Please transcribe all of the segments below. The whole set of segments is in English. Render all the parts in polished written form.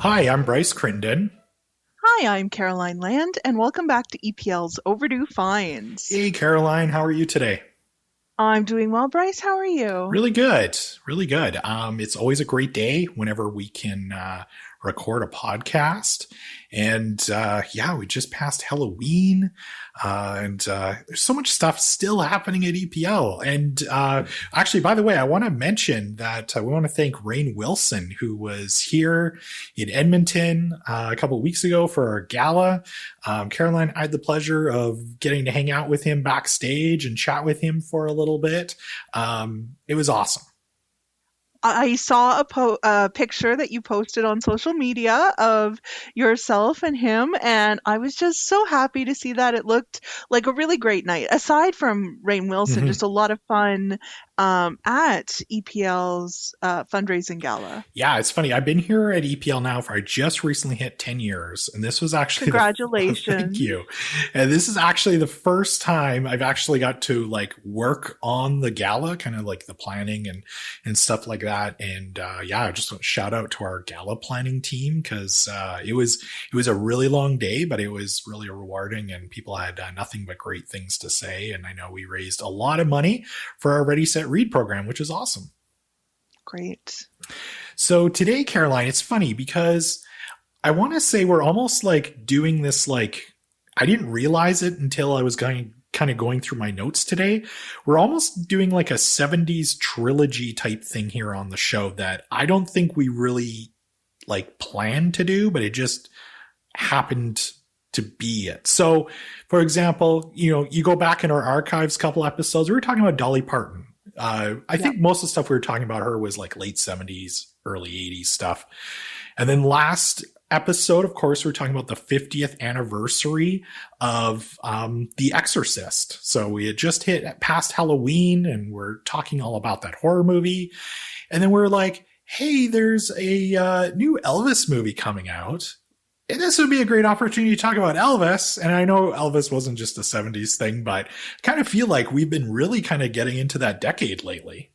Hi, I'm Bryce Crinden. Hi, I'm Caroline Land, and welcome back to EPL's Overdue Finds. Hey, Caroline, how are you today? I'm doing well, Bryce. How are you? Really good, really good. It's always a great day whenever we can record a podcast. And yeah, we just passed Halloween, and there's so much stuff still happening at EPL. And actually, by the way, I want to mention that we want to thank Rainn Wilson, who was here in Edmonton a couple of weeks ago for our gala. Caroline, I had the pleasure of getting to hang out with him backstage and chat with him for a little bit. It was awesome. I saw a picture that you posted on social media of yourself and him, and I was just so happy to see that. It looked like a really great night. Aside from Rainn Wilson, Mhm. just a lot of fun at EPL's fundraising gala. Yeah, it's funny. I've been here at EPL now for I just recently hit 10 years, and this was actually thank Congratulations. you. And this is actually the first time I've actually got to like work on the gala, kind of like the planning and stuff like that. And yeah, I just want to shout out to our gala planning team because it was a really long day, but it was really rewarding, and people had nothing but great things to say. And I know we raised a lot of money for our Ready Set Read program, which is awesome. Great. So today, Caroline, it's funny because I want to say we're almost like doing this like I didn't realize it until I was going through my notes today. We're almost doing like a 70s trilogy type thing here on the show that I don't think we really like planned to do, but it just happened to be it. So, for example, you go back in our archives couple episodes, we were talking about Dolly Parton. I Yeah. think most of the stuff we were talking about her was like late 70s, early 80s stuff. And then last episode, of course, we're talking about the 50th anniversary of The Exorcist. So we had just hit past Halloween and we're talking all about that horror movie. And then we're like, hey, there's a new Elvis movie coming out. And this would be a great opportunity to talk about Elvis. And I know Elvis wasn't just a 70s thing, but I kind of feel like we've been really kind of getting into that decade lately.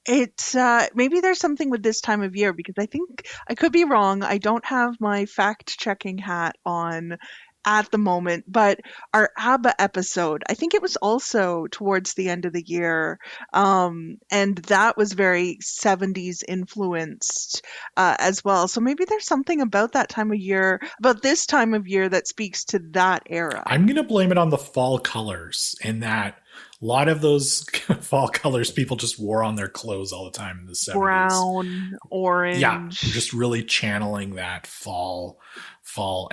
It's maybe there's something with this time of year because I think I could be wrong. I don't have my fact checking hat on at the moment, but our ABBA episode, I think it was also towards the end of the year, and that was very 70s influenced as well. So maybe there's something about that time of year, about this time of year that speaks to that era. I'm going to blame it on the fall colors in that a lot of those fall colors people just wore on their clothes all the time in the 70s. Brown, Yeah, orange. just really channeling that fall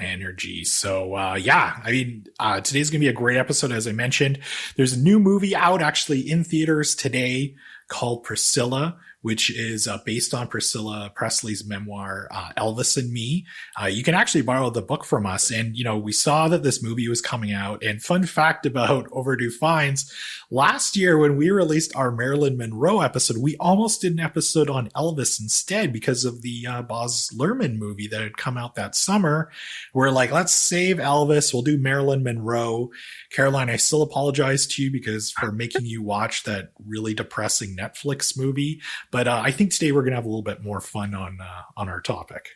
energy. So yeah, I mean, today's gonna be a great episode. As I mentioned, there's a new movie out actually in theaters today called Priscilla, which is based on Priscilla Presley's memoir, Elvis and Me. You can actually borrow the book from us. And, we saw that this movie was coming out. And fun fact about Overdue Finds, last year when we released our Marilyn Monroe episode, we almost did an episode on Elvis instead because of the Baz Luhrmann movie that had come out that summer. We're like, let's save Elvis. We'll do Marilyn Monroe. Caroline, I still apologize to you because for making you watch that really depressing Netflix movie. But I think today we're going to have a little bit more fun on our topic.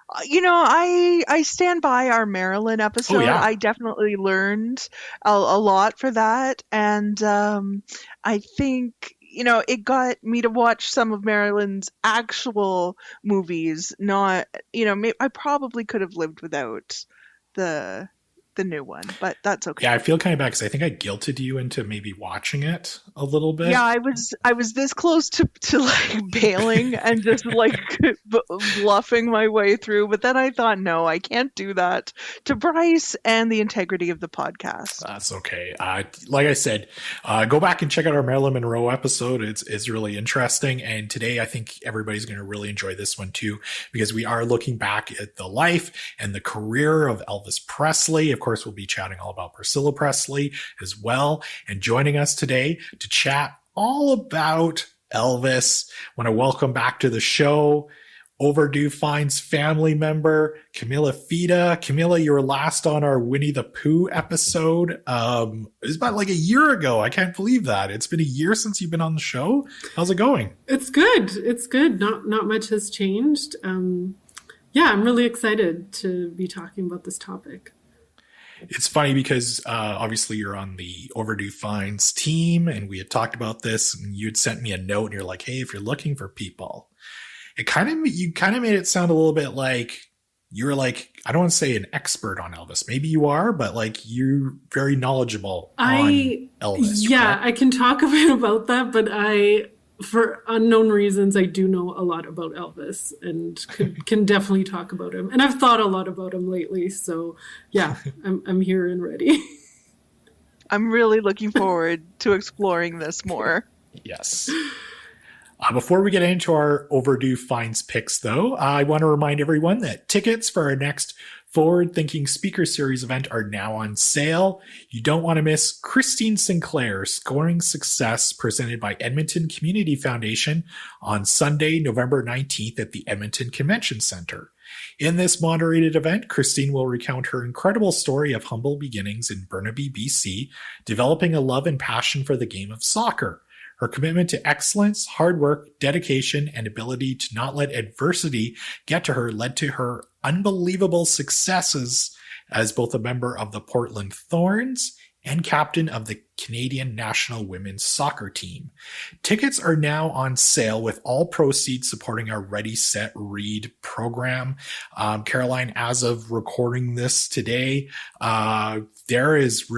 I stand by our Maryland Oh episode. yeah, I definitely learned a lot for that, and I think it got me to watch some of Maryland's actual movies. Not I probably could have lived without the the new one, but that's yeah. okay. I feel kind of bad because I think I guilted you into maybe watching it a little Yeah, bit. I was this close to like bailing and just like bluffing my way through, but then I thought, no, I can't do that to Bryce and the integrity of the podcast. That's okay. Like I said, go back and check out our Marilyn Monroe episode. It's really interesting. And today, I think everybody's going to really enjoy this one too, because we are looking back at the life and the career of Elvis Presley. Of course, we'll be chatting all about Priscilla Presley as well. And joining us today to chat all about Elvis, I want to welcome back to the show Overdue Finds family member Camilla Fita. Camilla, you were last on our Winnie the Pooh episode. It was about like a year ago. I can't believe that. It's been a year since you've been on the show. How's it going? It's good. It's good. Not much has changed. yeah, I'm really excited to be talking about this topic. It's funny because obviously you're on the Overdue Finds team, and we had talked about this, and you had sent me a note, and you're like, "Hey, if you're looking for people," you kind of made it sound a little bit like you're like, I don't want to say an expert on Elvis. Maybe you are, but like you're very knowledgeable on Elvis. Yeah, correct? I can talk a bit about that, but for unknown reasons, I do know a lot about Elvis and can definitely talk about him. And I've thought a lot about him lately. So yeah, I'm here and ready. I'm really looking forward to exploring this more. Yes. Before we get into our Overdue Finds picks, though, I want to remind everyone that tickets for our next Forward Thinking Speaker Series event are now on sale. You don't want to miss Christine Sinclair Scoring Success, presented by Edmonton Community Foundation on Sunday, November 19th at the Edmonton Convention Center. In this moderated event, Christine will recount her incredible story of humble beginnings in Burnaby, BC, developing a love and passion for the game of soccer. Her commitment to excellence, hard work, dedication, and ability to not let adversity get to her led to her unbelievable successes as both a member of the Portland Thorns and captain of the Canadian national women's soccer team. Tickets are now on sale, with all proceeds supporting our Ready, Set, Read program. Caroline, as of recording this today, there's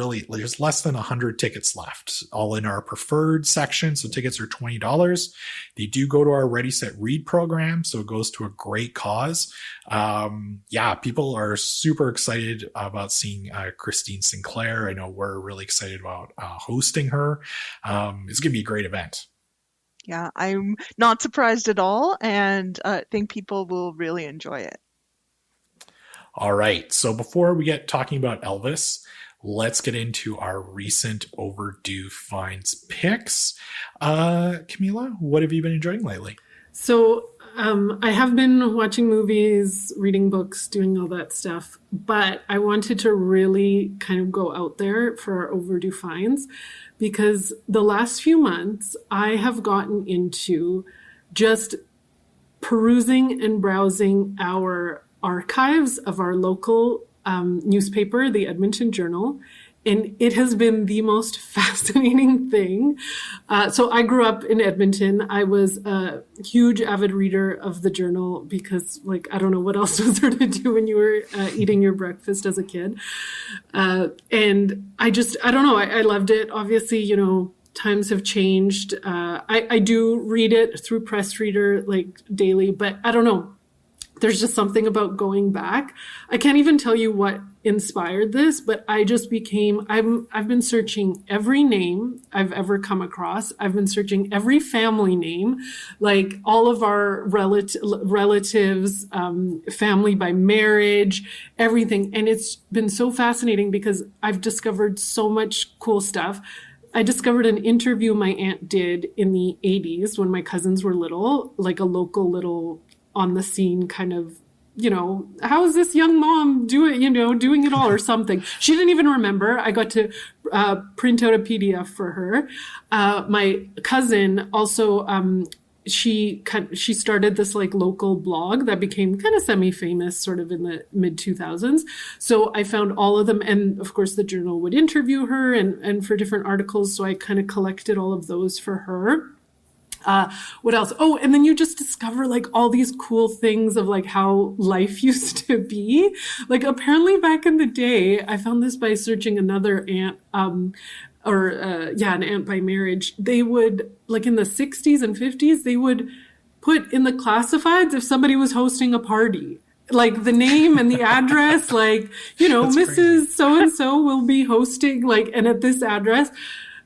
less than 100 tickets left, all in our preferred section. So tickets are $20. They do go to our Ready, Set, Read program, so it goes to a great cause. People are super excited about seeing Christine Sinclair. I know we're really excited about hosting her. It's going to be a great event. Yeah, I'm not surprised at all, and think people will really enjoy it. All right. So before we get talking about Elvis, let's get into our recent Overdue Finds picks. Camilla, what have you been enjoying lately? So I have been watching movies, reading books, doing all that stuff, but I wanted to really kind of go out there for our Overdue Finds, because the last few months I have gotten into just perusing and browsing our archives of our local newspaper, the Edmonton Journal. And it has been the most fascinating thing. So I grew up in Edmonton. I was a huge avid reader of the Journal because, I don't know what else was there to do when you were eating your breakfast as a kid. And I don't know, I loved it. Obviously, times have changed. I do read it through Press Reader daily, but I don't know. There's just something about going back. I can't even tell you what inspired this, but I just I've been searching every name I've ever come across. I've been searching every family name, like all of our relatives, family by marriage, everything. And it's been so fascinating because I've discovered so much cool stuff. I discovered an interview my aunt did in the 80s when my cousins were little, like a local little on the scene kind of, how is this young mom doing it all or something. She didn't even remember. I got to print out a PDF for her. My cousin also, she started this local blog that became kind of semi-famous sort of in the mid 2000s. So I found all of them. And of course the Journal would interview her and for different articles. So I kind of collected all of those for her. What else? Oh, and then you just discover all these cool things of how life used to be. Apparently back in the day, I found this by searching another aunt, an aunt by marriage. They would, in the 60s and 50s, they would put in the classifieds if somebody was hosting a party. The name and the address, Mrs. So-and-so will be hosting, and at this address.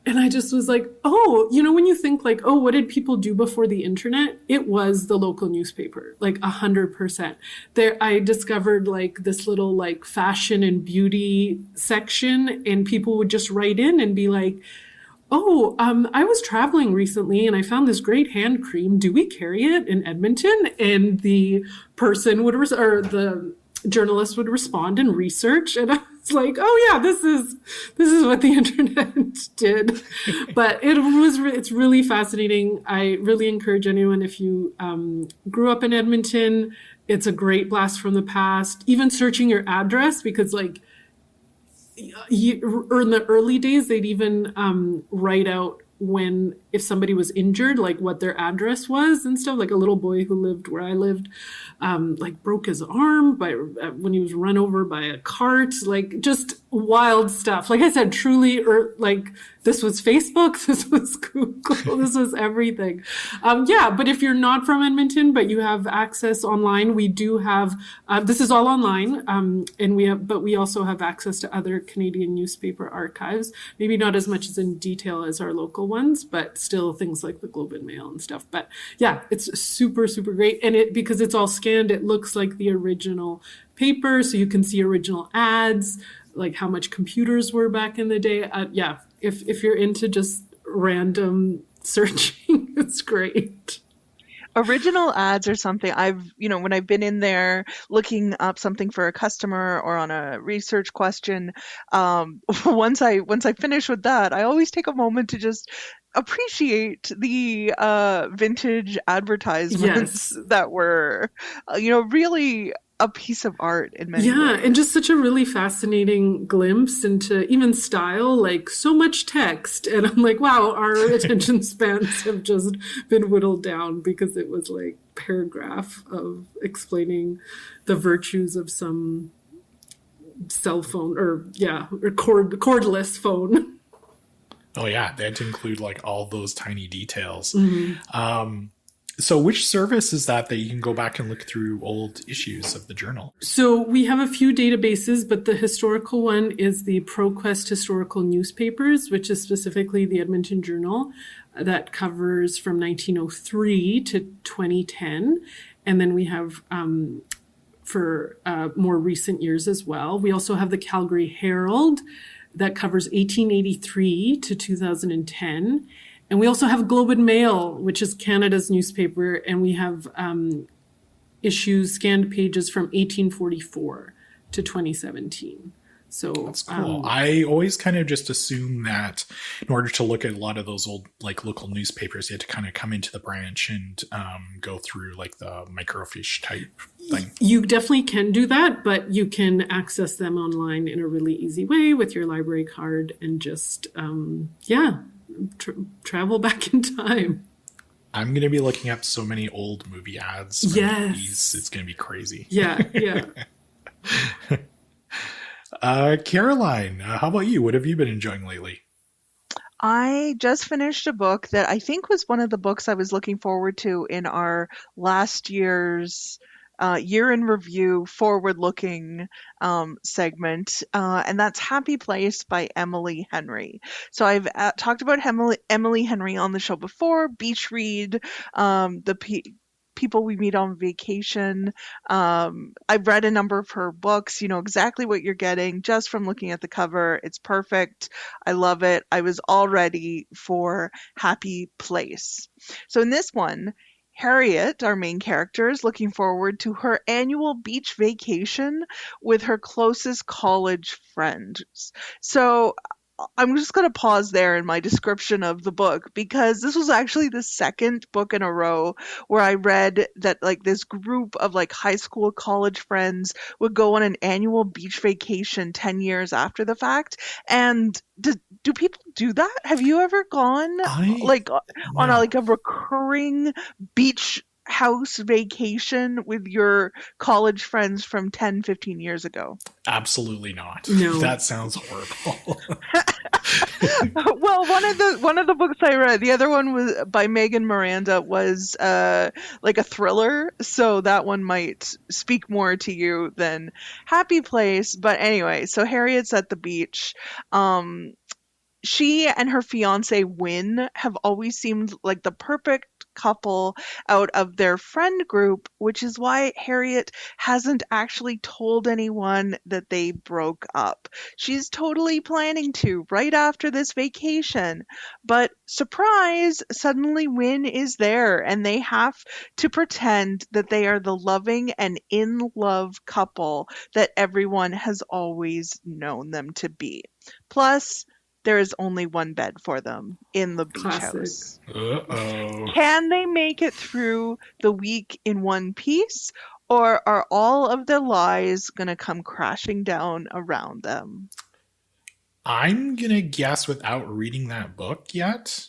And I just was like, oh, when you think what did people do before the internet? It was the local newspaper, 100%. There, I discovered this little fashion and beauty section, and people would just write in and be like, oh, I was traveling recently and I found this great hand cream. Do we carry it in Edmonton? And the person would, or the journalist would respond and research, and I was like, oh yeah, this is what the internet did. But it's really fascinating. I really encourage anyone, if you grew up in Edmonton, It's a great blast from the past. Even searching your address, because like or in the early days, they'd even write out when if somebody was injured, like what their address was and stuff. Like a little boy who lived where I lived, like broke his arm by when he was run over by a cart. Like just wild stuff. Like I said, truly, or like this was Facebook, this was Google, this was everything. Yeah, but if you're not from Edmonton, but you have access online, we do have. This is all online, and we also have access to other Canadian newspaper archives. Maybe not as much as in detail as our local ones, but still things like the Globe and Mail and stuff. But yeah, it's super, super great. And because it's all scanned, it looks like the original paper. So you can see original ads, like how much computers were back in the day. Yeah, if you're into just random searching, it's great. Original ads are something when I've been in there looking up something for a customer or on a research question, once I finish with that, I always take a moment to just appreciate the vintage advertisements that were, really a piece of art in many ways. And just such a really fascinating glimpse into even style, like so much text. And I'm like, wow, our attention spans have just been whittled down because it was like paragraph of explaining the virtues of some cell phone or cordless phone. Oh yeah, they had to include like all those tiny details. Mm-hmm. So which service is that you can go back and look through old issues of the journal? So we have a few databases, but the historical one is the ProQuest Historical Newspapers, which is specifically the Edmonton Journal that covers from 1903 to 2010. And then we have for more recent years as well. We also have the Calgary Herald that covers 1883 to 2010. And we also have Globe and Mail, which is Canada's newspaper, and we have issues, scanned pages from 1844 to 2017. So that's cool. I always kind of just assume that in order to look at a lot of those old like local newspapers, you had to kind of come into the branch and go through like the microfiche type thing. You definitely can do that, but you can access them online in a really easy way with your library card and just, travel back in time. I'm going to be looking up so many old movie ads from the 80s. It's going to be crazy. Yeah. Caroline, how about you? What have you been enjoying lately? I just finished a book that I think was one of the books I was looking forward to in our last year's year in review forward-looking segment, and that's Happy Place by Emily Henry. So I've talked about Emily Henry on the show before, beach read, people we meet on vacation. I've read a number of her books. You know exactly what you're getting just from looking at the cover. It's perfect. I love it. I was all ready for Happy Place. So in this one, Harriet, our main character, is looking forward to her annual beach vacation with her closest college friends. So I'm just going to pause there in my description of the book because this was actually the second book in a row where I read that like this group of like high school college friends would go on an annual beach vacation 10 years after the fact. And do people do that? Have you ever gone on a recurring beach house vacation with your college friends from 10, 15 years ago? Absolutely not. No. That sounds horrible. Well, one of the books I read, the other one was by Megan Miranda, was like a thriller, so that one might speak more to you than Happy Place. But anyway, so Harriet's at the beach. She and her fiance Wynn have always seemed like the perfect couple out of their friend group, which is why Harriet hasn't actually told anyone that they broke up. She's totally planning to right after this vacation. But surprise, suddenly Wynn is there and they have to pretend that they are the loving and in love couple that everyone has always known them to be. Plus, there is only one bed for them in the beach house. Uh-oh. Can they make it through the week in one piece, or are all of their lies going to come crashing down around them? I'm going to guess without reading that book yet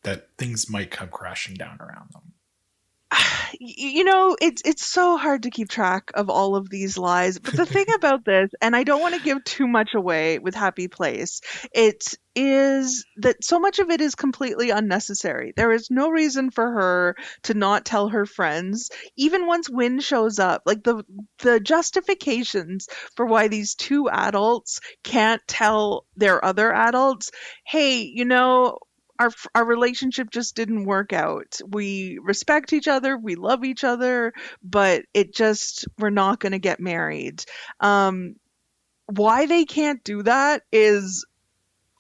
that things might come crashing down around them. It's so hard to keep track of all of these lies. But the thing about this, and I don't want to give too much away with Happy Place, it is that so much of it is completely unnecessary. There is no reason for her to not tell her friends, even once Wynn shows up. Like the justifications for why these two adults can't tell their other adults, hey, our relationship just didn't work out. We respect each other, we love each other, but we're not going to get married. Why they can't do that is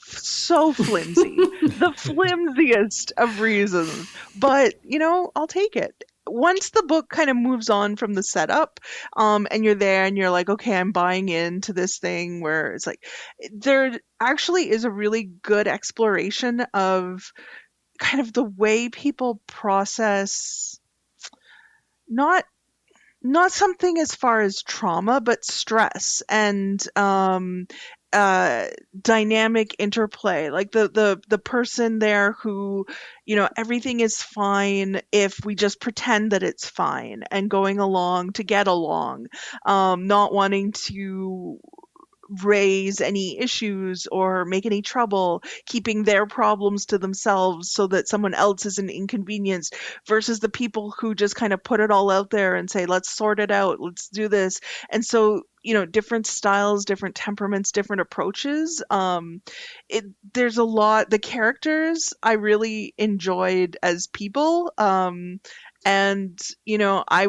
so flimsy. The flimsiest of reasons. But, I'll take it. Once the book kind of moves on from the setup, and you're there and you're like, okay, I'm buying into this thing where it's like, there actually is a really good exploration of kind of the way people process not something as far as trauma, but stress and dynamic interplay. Like the person there who, everything is fine if we just pretend that it's fine, and going along to get along, not wanting to raise any issues or make any trouble, keeping their problems to themselves so that someone else isn't inconvenienced, versus the people who just kind of put it all out there and say, let's sort it out, let's do this. And so, different styles, different temperaments, different approaches. There's a lot. The characters I really enjoyed as people. And I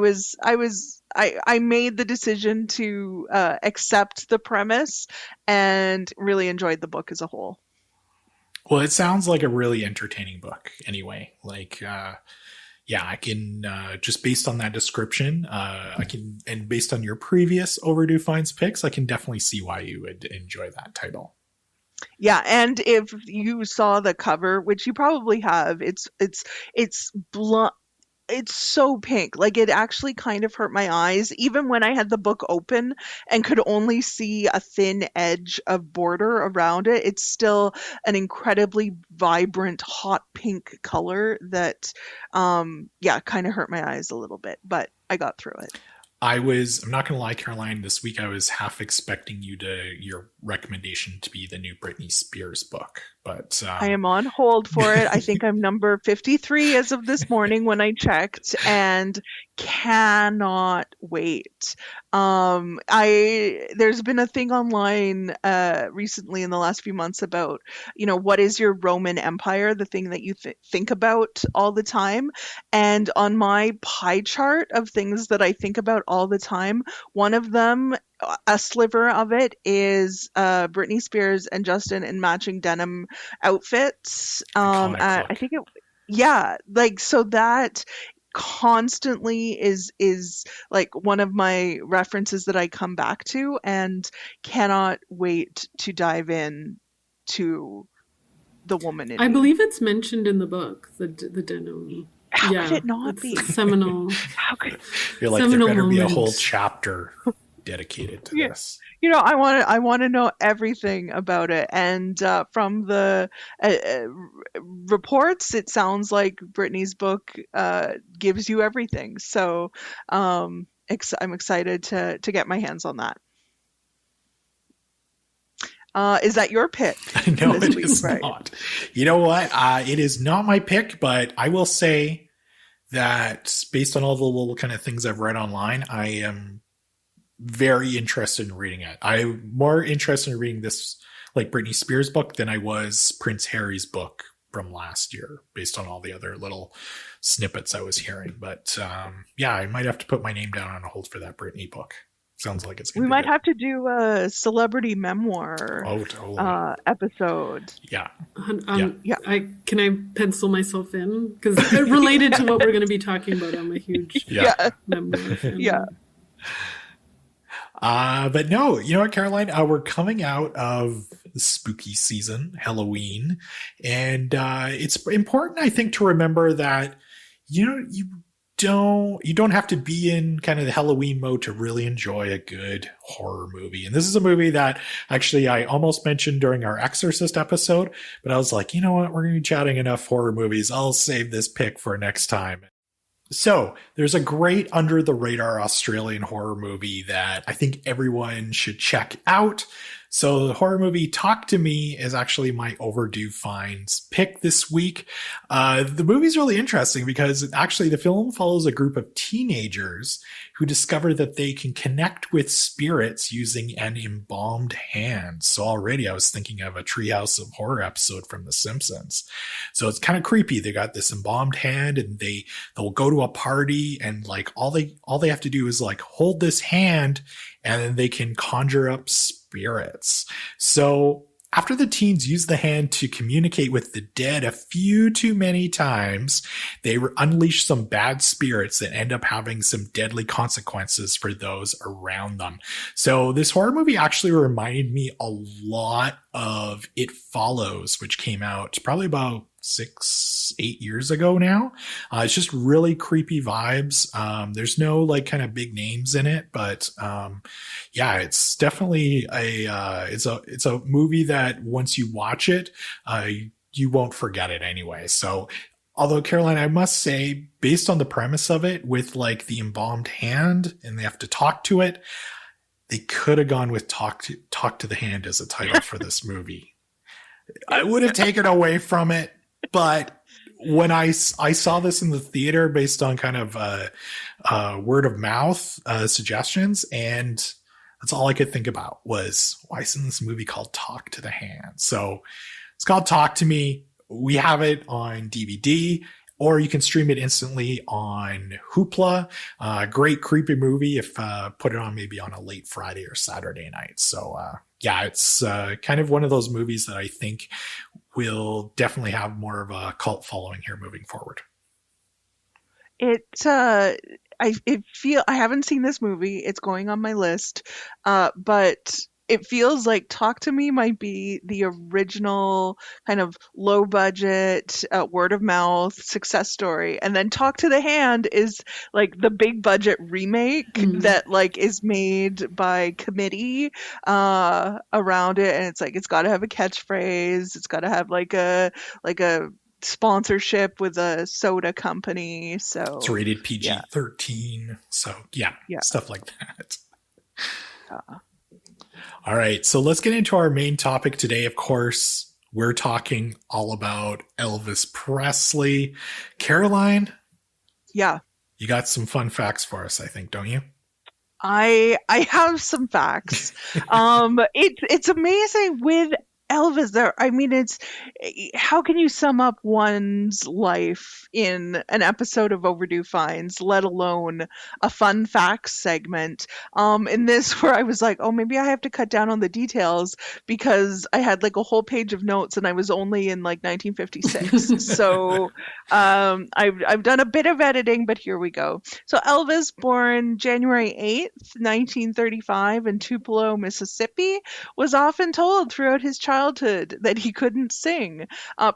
made the decision to accept the premise and really enjoyed the book as a whole. Well, it sounds like a really entertaining book anyway. Like, I can, just based on that description, and based on your previous Overdue Finds picks, I can definitely see why you would enjoy that title. Yeah, and if you saw the cover, which you probably have, it's blunt. It's so pink. Like, it actually kind of hurt my eyes. Even when I had the book open and could only see a thin edge of border around it, it's still an incredibly vibrant, hot pink color that, kind of hurt my eyes a little bit, but I got through it. I'm not going to lie, Caroline, this week I was half expecting your recommendation to be the new Britney Spears book, but I am on hold for it. I think I'm number 53 as of this morning when I checked, and cannot wait. There's been a thing online recently in the last few months about, what is your Roman Empire, the thing that you think about all the time. And on my pie chart of things that I think about all the time, one of them, a sliver of it, is Britney Spears and Justin in matching denim outfits. I think so that constantly is like one of my references that I come back to, and cannot wait to dive in to the woman in I me. believe it's mentioned in the book, the denim. How could it not be? Seminal. You're like, seminal there better be a whole moment. chapter dedicated to this. I want to know everything about it. And from the reports, it sounds like Brittany's book gives you everything. So I'm excited to get my hands on that. Is that your pick? No, it is not. You know what? It is not my pick, but I will say that based on all the little kind of things I've read online, I am very interested in reading it. I'm more interested in reading this, like, Britney Spears book than I was Prince Harry's book from last year, based on all the other little snippets I was hearing. But I might have to put my name down on hold for that Britney book. Sounds like it's going to be We might good. have to do a celebrity memoir episode. Yeah. Can I pencil myself in? Because related to what we're going to be talking about, I'm a huge memoir fan. Yeah. But no, you know what, Caroline? We're coming out of the spooky season, Halloween, and it's important, I think, to remember that, you don't have to be in kind of the Halloween mode to really enjoy a good horror movie. And this is a movie that actually I almost mentioned during our Exorcist episode, but I was like, you know what? We're going to be chatting enough horror movies. I'll save this pick for next time. So there's a great under the radar Australian horror movie that I think everyone should check out. So the horror movie Talk to Me is actually my Overdue Finds pick this week. The movie's really interesting because actually the film follows a group of teenagers who discover that they can connect with spirits using an embalmed hand. So already I was thinking of a Treehouse of Horror episode from The Simpsons. So it's kind of creepy. They got this embalmed hand and they'll go to a party and like all they have to do is like hold this hand and then they can conjure up spirits. So after the teens use the hand to communicate with the dead a few too many times, they unleash some bad spirits that end up having some deadly consequences for those around them. So this horror movie actually reminded me a lot of It Follows, which came out probably about 6-8 years ago now. It's just really creepy vibes. There's no like kind of big names in it, but yeah, it's definitely it's a movie that once you watch it, you won't forget it anyway. So although Caroline, I must say, based on the premise of it with like the embalmed hand and they have to talk to it, they could have gone with talk to the hand as a title for this movie. I would have taken away from it. But when I saw this in the theater based on kind of word of mouth suggestions, and that's all I could think about was, why isn't this movie called Talk to the Hand? So it's called Talk to Me. We have it on DVD, or you can stream it instantly on Hoopla. Great creepy movie if put it on maybe on a late Friday or Saturday night. So yeah, it's kind of one of those movies that I think will definitely have more of a cult following here moving forward. I haven't seen this movie. It's going on my list, but it feels like Talk to Me might be the original kind of low budget word of mouth success story, and then Talk to the Hand is like the big budget remake that like is made by committee around it, and it's like it's got to have a catchphrase, it's got to have like a sponsorship with a soda company. So it's rated PG-13. So yeah, stuff like that. All right, so let's get into our main topic today. Of course, we're talking all about Elvis Presley. Caroline? Yeah. You got some fun facts for us, I think, don't you? I have some facts. It's amazing with Elvis there. I mean, it's how can you sum up one's life in an episode of Overdue Finds, let alone a fun facts segment? In this, where I was like, oh, maybe I have to cut down on the details because I had like a whole page of notes and I was only in like 1956. So I've done a bit of editing, but here we go. So Elvis, born January 8th, 1935 in Tupelo, Mississippi, was often told throughout his childhood that he couldn't sing.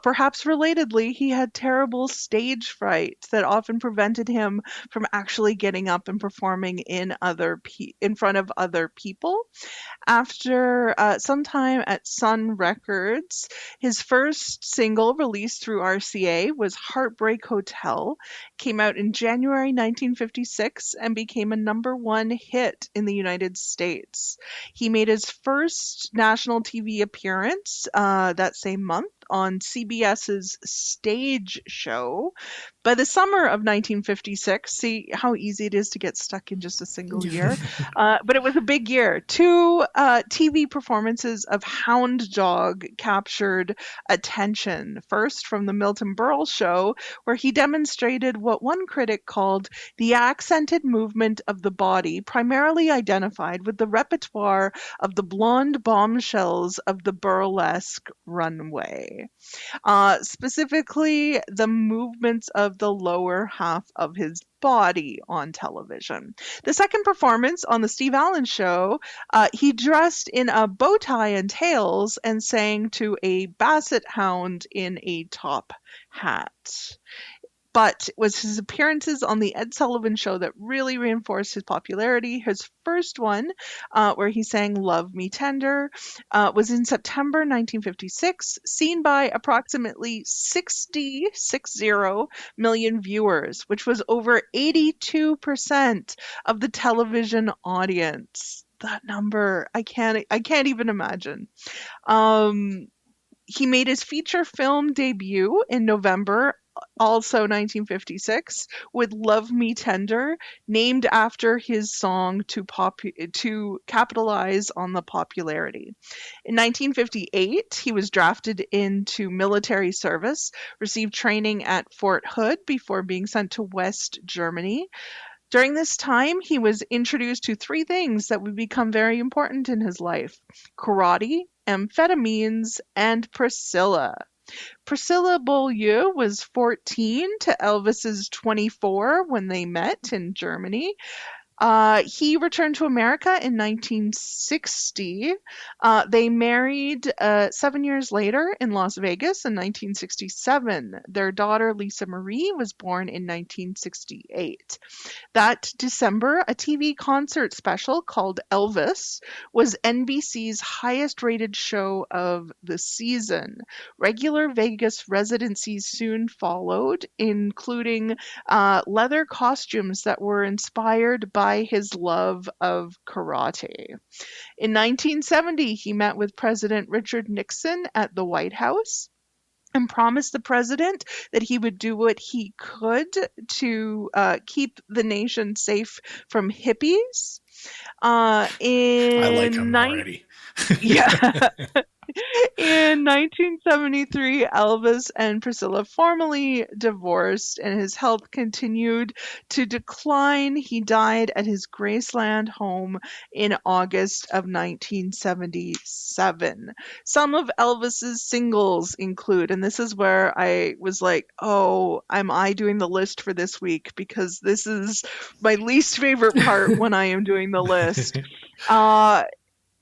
Perhaps relatedly, he had terrible stage fright that often prevented him from actually getting up and performing in front of other people. After some time at Sun Records, his first single released through RCA was Heartbreak Hotel, came out in January 1956 and became a #1 hit in the United States. He made his first national TV appearance that same month on CBS's Stage Show. By the summer of 1956, see how easy it is to get stuck in just a single year. But it was a big year. 2 TV performances of Hound Dog captured attention. First, from the Milton Berle Show, where he demonstrated what one critic called the accented movement of the body, primarily identified with the repertoire of the blonde bombshells of the burlesque runway. Specifically, the movements of the lower half of his body on television. The second performance on the Steve Allen Show, he dressed in a bow tie and tails and sang to a basset hound in a top hat. but it was his appearances on the Ed Sullivan Show that really reinforced his popularity. His first one, where he sang Love Me Tender, was in September 1956, seen by approximately 60 million viewers, which was over 82% of the television audience. That number, I can't even imagine. He made his feature film debut in November, also 1956, with Love Me Tender, named after his song to capitalize on the popularity. In 1958, he was drafted into military service, received training at Fort Hood before being sent to West Germany. During this time, he was introduced to three things that would become very important in his life: karate, amphetamines, and Priscilla. Priscilla Beaulieu was 14 to Elvis's 24 when they met in Germany. He returned to America in 1960. They married 7 years later in Las Vegas in 1967. Their daughter, Lisa Marie, was born in 1968. That December, a TV concert special called Elvis was NBC's highest-rated show of the season. Regular Vegas residencies soon followed, including leather costumes that were inspired by his love of karate. In 1970, he met with President Richard Nixon at the White House and promised the president that he would do what he could to keep the nation safe from hippies. I like him already. Yeah. In 1973, Elvis and Priscilla formally divorced, and his health continued to decline. He died at his Graceland home in August of 1977. Some of Elvis's singles include, and this is where I was like, oh, am I doing the list for this week? Because this is my least favorite part when I am doing the list.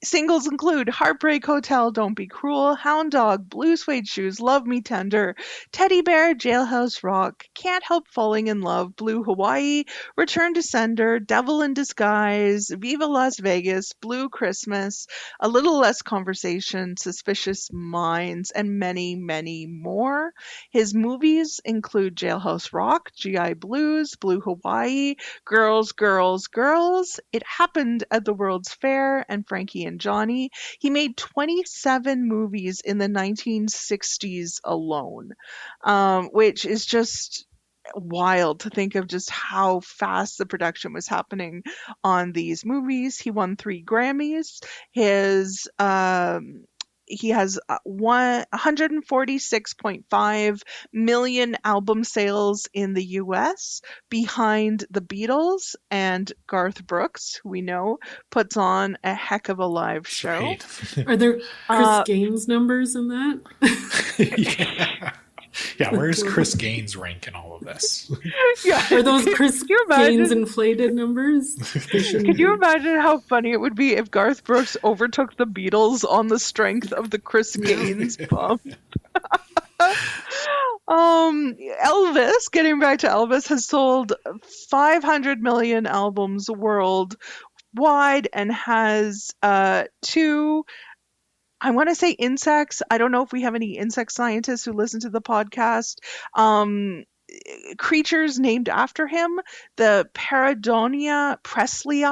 Singles include Heartbreak Hotel, Don't Be Cruel, Hound Dog, Blue Suede Shoes, Love Me Tender, Teddy Bear, Jailhouse Rock, Can't Help Falling in Love, Blue Hawaii, Return to Sender, Devil in Disguise, Viva Las Vegas, Blue Christmas, A Little Less Conversation, Suspicious Minds, and many, many more. His movies include Jailhouse Rock, GI Blues, Blue Hawaii, Girls, Girls, Girls, It Happened at the World's Fair, and Frankie and Johnny. He made 27 movies in the 1960s alone, which is just wild to think of just how fast the production was happening on these movies. He won 3 Grammys. He has 146.5 million album sales in the US, behind the Beatles and Garth Brooks, who we know puts on a heck of a live show. Right. Are there Chris Gaines numbers in that? Yeah, where's Chris Gaines rank in all of this? Yeah. Are those Chris Gaines inflated numbers? Could you imagine how funny it would be if Garth Brooks overtook the Beatles on the strength of the Chris Gaines bump? Elvis, getting back to Elvis, has sold 500 million albums worldwide and has 2, I want to say, insects. I don't know if we have any insect scientists who listen to the podcast. Creatures named after him: the Paradonia Presley,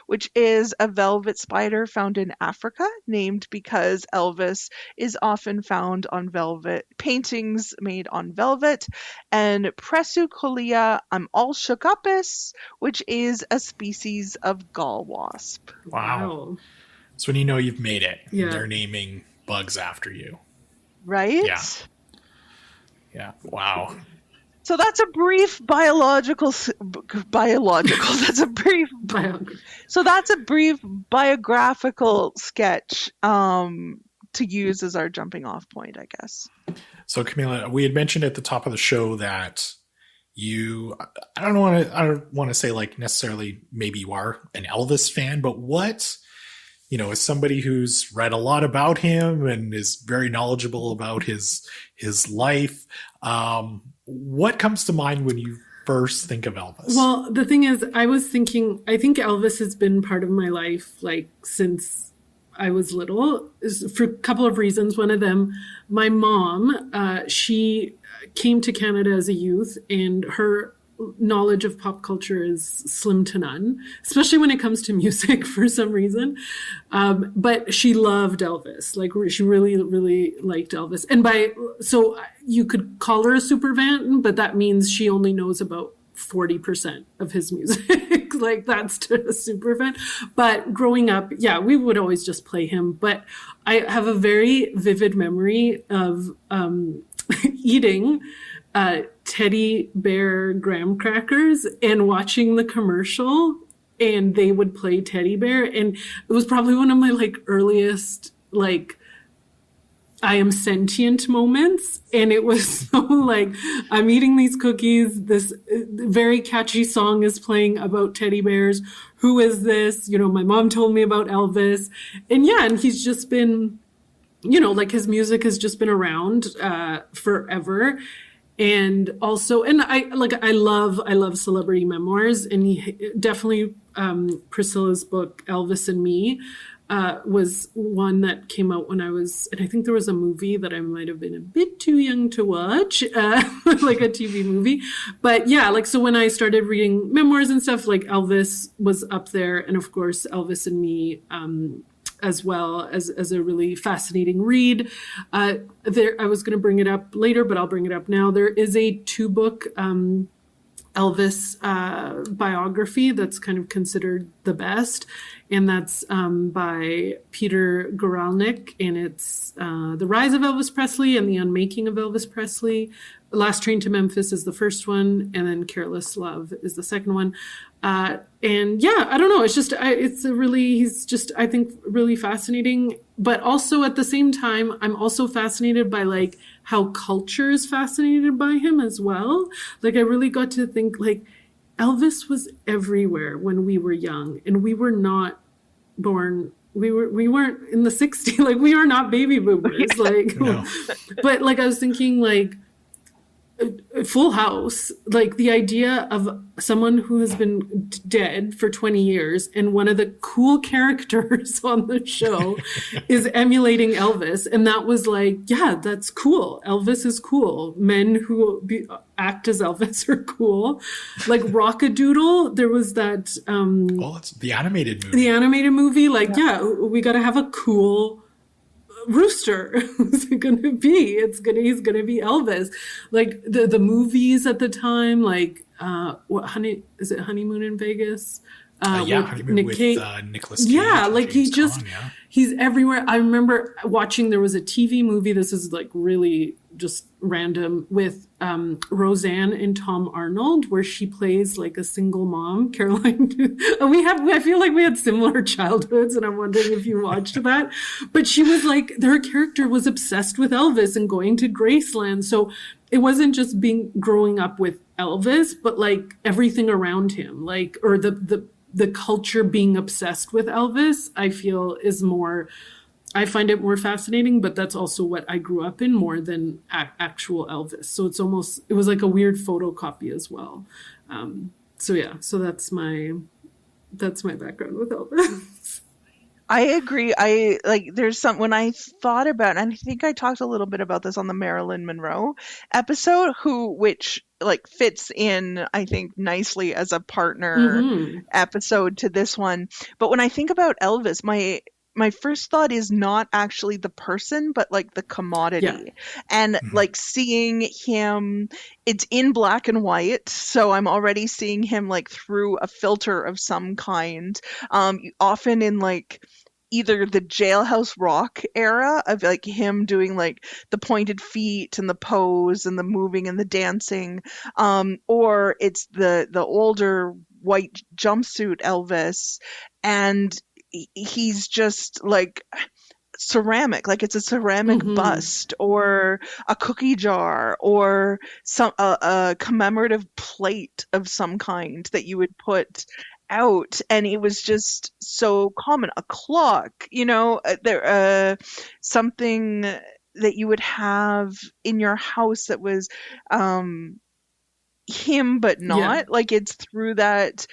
which is a velvet spider found in Africa, named because Elvis is often found on velvet, paintings made on velvet, and Pressucolia all shook upus, which is a species of gall wasp. Wow. That's when you know you've made it. Yeah. They're naming bugs after you. Right? Yeah. Wow. So that's a brief that's a brief biographical sketch to use as our jumping off point, I guess. So Camilla, we had mentioned at the top of the show that I don't want to say like necessarily maybe you are an Elvis fan, but what as somebody who's read a lot about him and is very knowledgeable about his life, what comes to mind when you first think of Elvis? Well, the thing is, I think Elvis has been part of my life like since I was little, for a couple of reasons. One of them, my mom, she came to Canada as a youth, and her knowledge of pop culture is slim to none, especially when it comes to music for some reason. But she loved Elvis. Like, she really, really liked Elvis. And so you could call her a super fan, but that means she only knows about 40% of his music. Like, that's to a super fan. But growing up, yeah, we would always just play him. But I have a very vivid memory of eating teddy bear graham crackers and watching the commercial, and they would play teddy bear, and it was probably one of my like earliest like I am sentient moments. And it was so like, I'm eating these cookies, this very catchy song is playing about teddy bears. Who is this? My mom told me about Elvis, and yeah, and he's just been, like, his music has just been around forever. And also, and I love celebrity memoirs, and he definitely, Priscilla's book, Elvis and Me, was one that came out when I was, and I think there was a movie that I might have been a bit too young to watch, like a TV movie. But yeah, like, so when I started reading memoirs and stuff, like, Elvis was up there, and of course, Elvis and Me, as well as a really fascinating read. I was going to bring it up later, but I'll bring it up now. There is a 2-book Elvis biography that's kind of considered the best, and that's by Peter Guralnick, and it's The Rise of Elvis Presley and the Unmaking of Elvis Presley. Last Train to Memphis is the first one, and then Careless Love is the second one. And yeah, I don't know. It's just, he's just, I think, really fascinating. But also at the same time, I'm also fascinated by like how culture is fascinated by him as well. Like, I really got to think, like, Elvis was everywhere when we were young, and we were not born. We weren't in the 60s. Like, we are not baby boomers. Like, no. But like, I was thinking, like, Full House, like, the idea of someone who has been dead for 20 years and one of the cool characters on the show is emulating Elvis. And that was like, yeah, that's cool. Elvis is cool. Men who act as Elvis are cool. Like Rockadoodle, there was that... well, it's the animated movie. The animated movie, like, yeah, we got to have a cool... rooster. Who's it gonna be? He's gonna be Elvis. Like the movies at the time, like is it Honeymoon in Vegas? Yeah, Honeymoon with Nicolas Cage. Yeah, like he's everywhere. I remember watching, there was a TV movie, this is like really just random, with Roseanne and Tom Arnold, where she plays like a single mom, Caroline. I feel like we had similar childhoods, and I'm wondering if you watched that. But she was like, her character was obsessed with Elvis and going to Graceland. So it wasn't just growing up with Elvis, but like everything around him, like, or the culture being obsessed with Elvis, I feel I find it more fascinating, but that's also what I grew up in more than actual Elvis. So it was like a weird photocopy as well. So yeah, so that's my background with Elvis. I agree. When I thought about, and I think I talked a little bit about this on the Marilyn Monroe episode, which like fits in, I think, nicely as a partner episode to this one. But when I think about Elvis, my first thought is not actually the person, but like the commodity. Yeah. And like seeing him, it's in black and white. So I'm already seeing him like through a filter of some kind, often in like either the Jailhouse Rock era of like him doing like the pointed feet and the pose and the moving and the dancing, or it's the older white jumpsuit Elvis, and he's just like ceramic, like it's a ceramic bust or a cookie jar or a commemorative plate of some kind that you would put out, and it was just so common. A clock, something that you would have in your house that was him but Yeah. not. Like, it's through that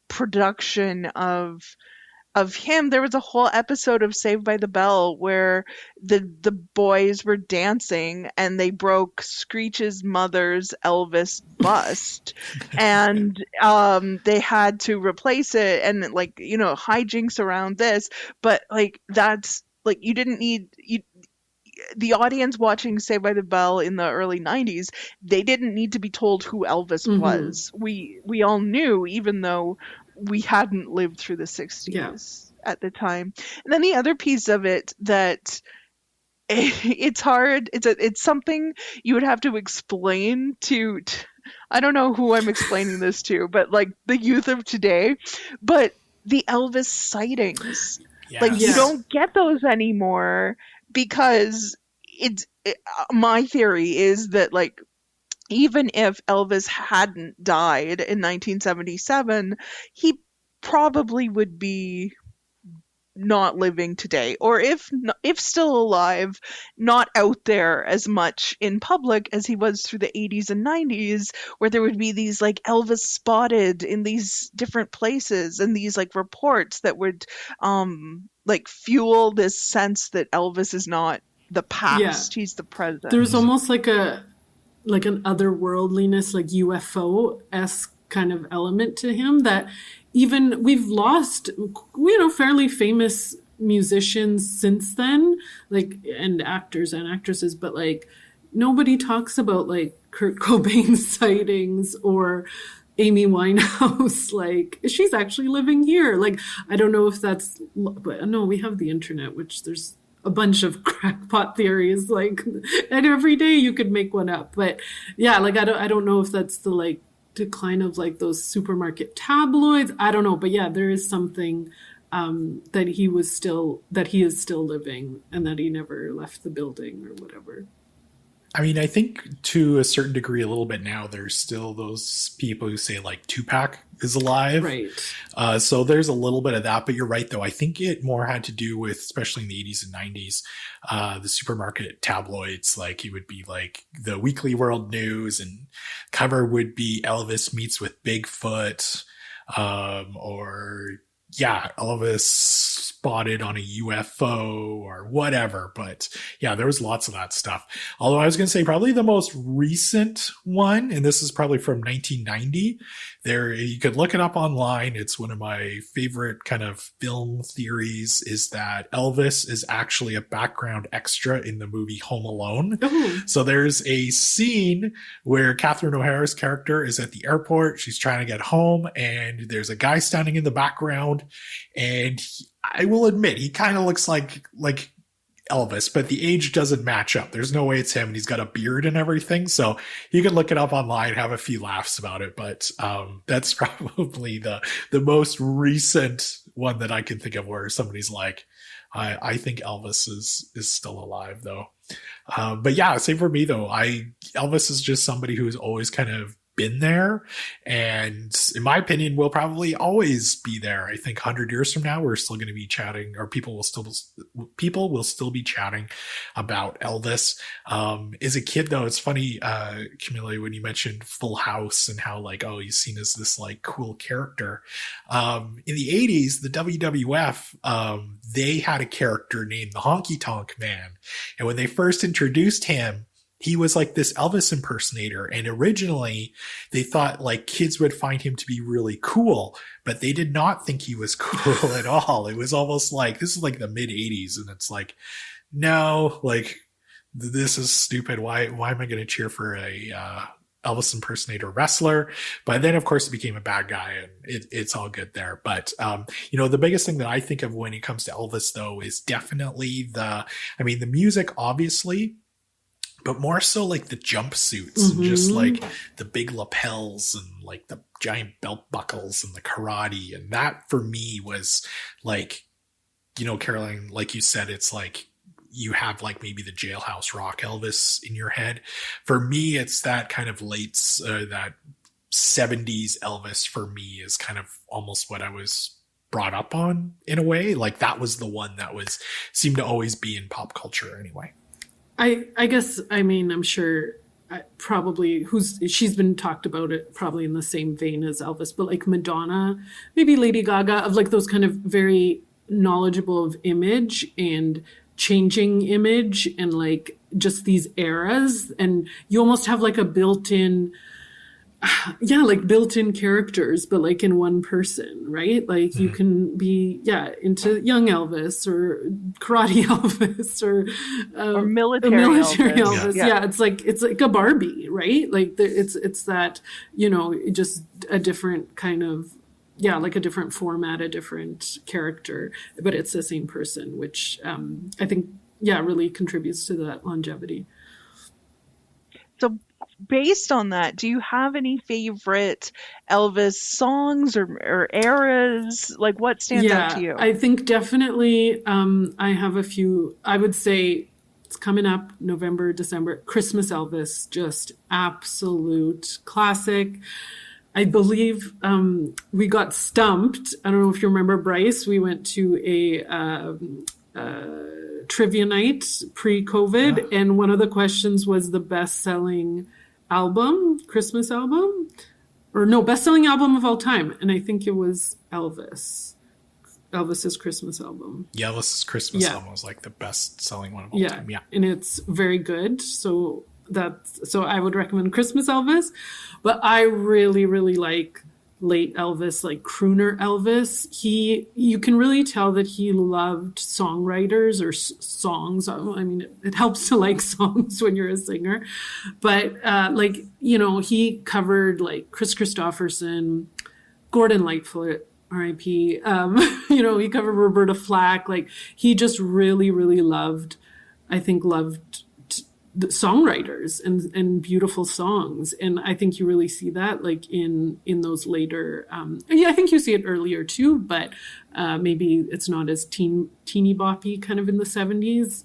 production of him. There was a whole episode of Saved by the Bell where the boys were dancing and they broke Screech's mother's Elvis bust, and they had to replace it, and hijinks around this. But like, that's like, you didn't need the audience watching Saved by the Bell in the early 90s, they didn't need to be told who Elvis was. We all knew, even though we hadn't lived through the 60s at the time. And then the other piece of it that it's hard, it's something you would have to explain to I don't know who I'm explaining this to, but like the youth of today, but the Elvis sightings. Yes. Like, you don't get those anymore, because my theory is that, like, even if Elvis hadn't died in 1977, he probably would be not living today, or if still alive, not out there as much in public as he was through the 80s and 90s, where there would be these like Elvis spotted in these different places, and these like reports that would like fuel this sense that Elvis is not the past, he's the present. There's almost like an otherworldliness, like UFO-esque kind of element to him, that even we've lost, fairly famous musicians since then, like, and actors and actresses, but like nobody talks about like Kurt Cobain's sightings or Amy Winehouse, like, she's actually living here. Like, I don't know if that's, but no, we have the internet, which there's a bunch of crackpot theories, like, and every day you could make one up. But yeah, like, I don't know if that's the like decline of like those supermarket tabloids. I don't know, but yeah, there is something that he is still living, and that he never left the building or whatever. I mean, I think to a certain degree, a little bit now, there's still those people who say like Tupac is alive. Right. So there's a little bit of that, but you're right though. I think it more had to do with, especially in the 80s and 90s, the supermarket tabloids. Like, it would be like the Weekly World News, and cover would be Elvis meets with Bigfoot, or Elvis spotted on a UFO or whatever. But yeah, there was lots of that stuff. Although I was going to say probably the most recent one, and this is probably from 1990. There, you could look it up online. It's one of my favorite kind of film theories, is that Elvis is actually a background extra in the movie Home Alone. Ooh. So there's a scene where Catherine O'Hara's character is at the airport. She's trying to get home, and there's a guy standing in the background, and I will admit, he kind of looks like Elvis, but the age doesn't match up. There's no way it's him, and he's got a beard and everything. So you can look it up online, have a few laughs about it. But that's probably the most recent one that I can think of where somebody's like, I think Elvis is still alive though. But yeah, same for me though. Elvis is just somebody who's always kind of been there, and in my opinion will probably always be there. I think 100 years from now we're still going to be chatting, or people will still be chatting about Elvis. As a kid though, it's funny, Camilla, when you mentioned Full House and how like, oh, he's seen as this like cool character. In the 80s, the WWF, they had a character named the Honky Tonk Man, and when they first introduced him, he was like this Elvis impersonator. And originally they thought like kids would find him to be really cool, but they did not think he was cool at all. It was almost like, this is like the mid 80s. And it's like, no, like, this is stupid. Why am I going to cheer for a, Elvis impersonator wrestler? But then of course it became a bad guy, and it's all good there. But, the biggest thing that I think of when it comes to Elvis though is definitely the music, obviously, but more so like the jumpsuits and just like the big lapels and like the giant belt buckles and the karate. And that for me was like, Caroline, like you said, it's like you have like maybe the Jailhouse Rock Elvis in your head. For me, it's that kind of that 70s Elvis for me is kind of almost what I was brought up on in a way. Like that was the one that seemed to always be in pop culture anyway. I guess, I mean, I'm sure probably she's been talked about it probably in the same vein as Elvis, but like Madonna, maybe Lady Gaga, of like those kind of very knowledgeable of image and changing image and like just these eras. And you almost have like a built-in characters, but like in one person, right? Like you can be, into young Elvis or karate Elvis or military Elvis. Yeah. It's like a Barbie, right? Like it's that, just a different kind of, like a different format, a different character, but it's the same person, which I think, really contributes to that longevity. So based on that, do you have any favorite Elvis songs or eras? Like what stands out to you? I think definitely I have a few. I would say it's coming up November, December, Christmas Elvis, just absolute classic. I believe we got stumped. I don't know if you remember, Bryce. We went to a trivia night pre-COVID, and one of the questions was the best-selling Christmas album, or no, best-selling album of all time, and I think it was Elvis's Christmas album. Yeah, Elvis's Christmas album was like the best-selling one of all time. Yeah, and it's very good. So I would recommend Christmas Elvis, but I really, really like late Elvis, like crooner Elvis. You can really tell that he loved songwriters or songs. I mean, it helps to like songs when you're a singer, but he covered like Chris Christopherson, Gordon Lightfoot, R.I.P. He covered Roberta Flack. Like he just really, really loved the songwriters and beautiful songs. And I think you really see that like in those later, I think you see it earlier too, but maybe it's not as teeny boppy kind of in the 70s.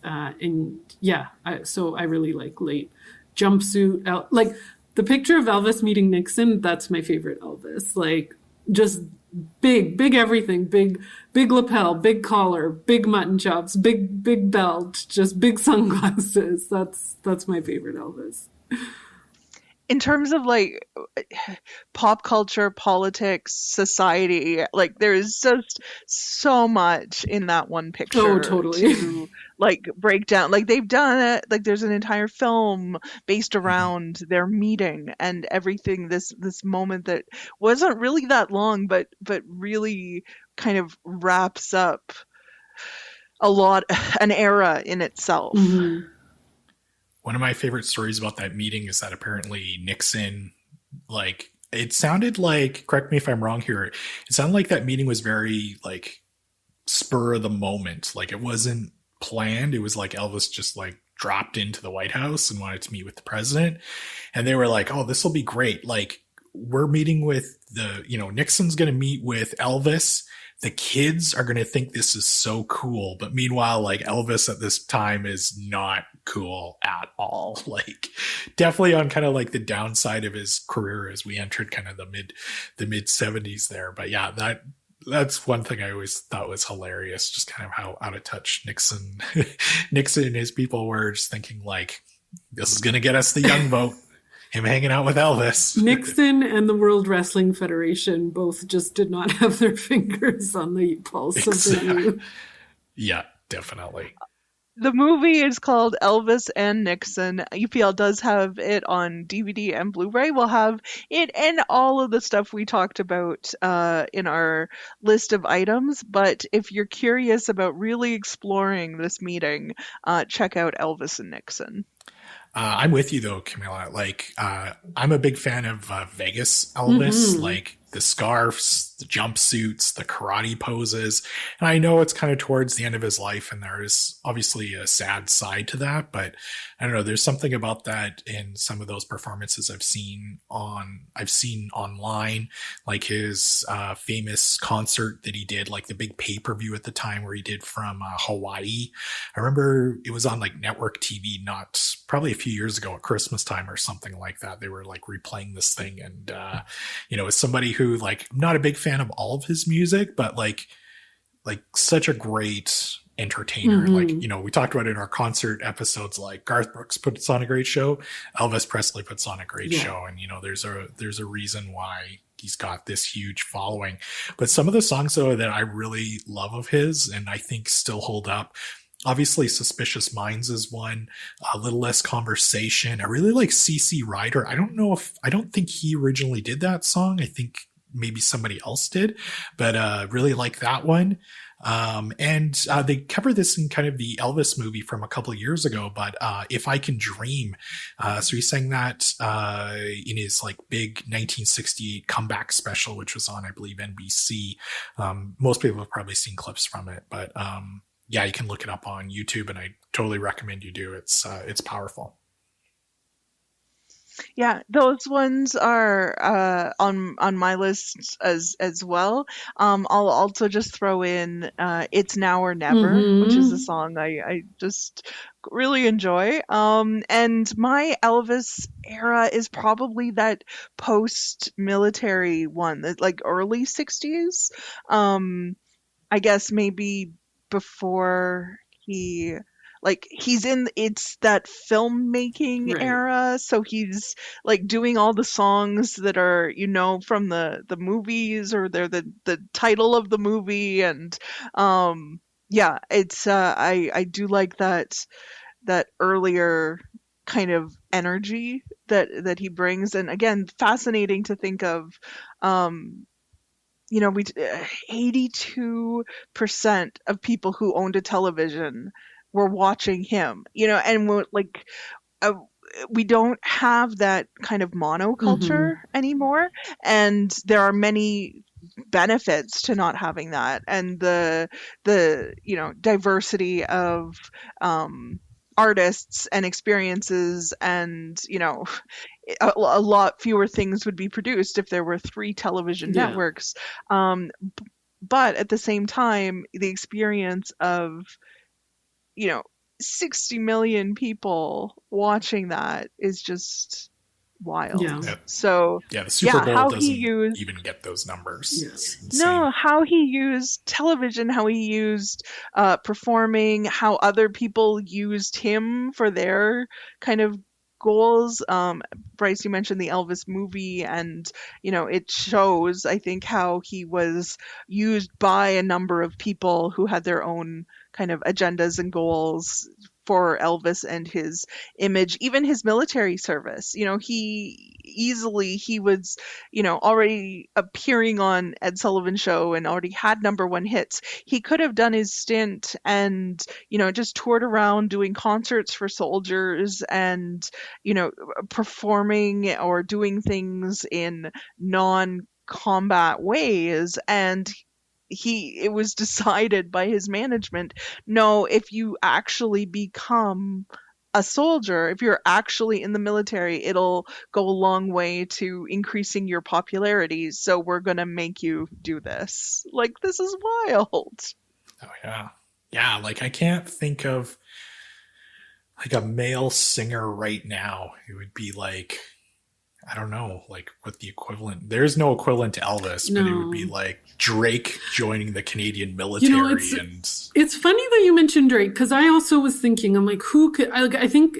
So I really like late Jumpsuit. Like the picture of Elvis meeting Nixon, that's my favorite Elvis. Like just big everything, big lapel, big collar, big mutton chops, big belt, just big sunglasses. That's my favorite Elvis. In terms of like pop culture, politics, society, like there's just so much in that one picture. Oh, totally. To like break down. Like they've done it. Like there's an entire film based around their meeting and everything. This moment that wasn't really that long, but really kind of wraps up an era in itself. Mm-hmm. One of my favorite stories about that meeting is that apparently Nixon, like, it sounded like, correct me if I'm wrong here, it sounded like that meeting was very, like, spur of the moment. Like, it wasn't planned. It was like Elvis just, like, dropped into the White House and wanted to meet with the president. And they were like, oh, this will be great. Like, we're meeting with Nixon's going to meet with Elvis. The kids are going to think this is so cool. But meanwhile, like Elvis at this time is not cool at all. Like definitely on kind of like the downside of his career as we entered kind of the mid 70s there. But yeah, that's one thing I always thought was hilarious. Just kind of how out of touch Nixon and his people were, just thinking like, this is going to get us the young vote. Him hanging out with Elvis. Nixon and the World Wrestling Federation both just did not have their fingers on the pulse of the youth. Yeah, definitely. The movie is called Elvis and Nixon. UPL does have it on DVD and Blu-ray. We'll have it and all of the stuff we talked about in our list of items. But if you're curious about really exploring this meeting, check out Elvis and Nixon. I'm with you though, Camilla. Like, I'm a big fan of Vegas Elvis. Mm-hmm. Like the scarves, the jumpsuits, the karate poses. And I know it's kind of towards the end of his life, and there is obviously a sad side to that, but I don't know, there's something about that in some of those performances I've seen online, like his famous concert that he did, like the big pay-per-view at the time where he did from Hawaii. I remember it was on like network TV, not probably a few years ago at Christmas time or something like that. They were like replaying this thing. And, as somebody who, like, I'm not a big fan of all of his music, but like such a great entertainer. Mm-hmm. Like, we talked about it in our concert episodes, like Garth Brooks puts on a great show. Elvis Presley puts on a great show. And, there's a reason why he's got this huge following. But some of the songs, though, that I really love of his and I think still hold up, obviously Suspicious Minds is one, A Little Less Conversation. I really like CC Rider. I don't think he originally did that song. I think maybe somebody else did, but really like that one. And they cover this in kind of the Elvis movie from a couple of years ago, but If I Can Dream. So he sang that in his like big 1968 comeback special, which was on, I believe, NBC. Most people have probably seen clips from it, but yeah, you can look it up on YouTube, and I totally recommend you do. It's powerful. Yeah, those ones are on my list as well. I'll also just throw in "It's Now or Never," which is a song I just really enjoy. And my Elvis era is probably that post-military one, that like early 60s. I guess maybe before it's that filmmaking era, so he's like doing all the songs that are from the movies, or they're the title of the movie. And yeah, it's I do like that earlier kind of energy that he brings. And again, fascinating to think of. 82% of people who owned a television were watching him, and we're like, we don't have that kind of monoculture anymore. And there are many benefits to not having that. And the diversity of, artists and experiences, and a lot fewer things would be produced if there were 3 television networks. But at the same time, the experience of 60 million people watching that is just wild. Yeah. So the Super Bowl how doesn't he used even get those numbers. Yes. No, how he used television, how he used performing, how other people used him for their kind of goals. Bryce, you mentioned the Elvis movie, and it shows, I think, how he was used by a number of people who had their own kind of agendas and goals for Elvis and his image, even his military service. He was, already appearing on Ed Sullivan Show and already had #1 hits. He could have done his stint and, just toured around doing concerts for soldiers and, performing or doing things in non-combat ways. And it was decided by his management, no, if you actually become a soldier, if you're actually in the military, it'll go a long way to increasing your popularity. So we're going to make you do this. Like, this is wild. Oh, yeah. Yeah, like I can't think of like a male singer right now. It would be like, I don't know, like what the equivalent. There's no equivalent to Elvis, but it would be like Drake joining the Canadian military. It's funny that you mentioned Drake, because I also was thinking, I'm like, who could? I think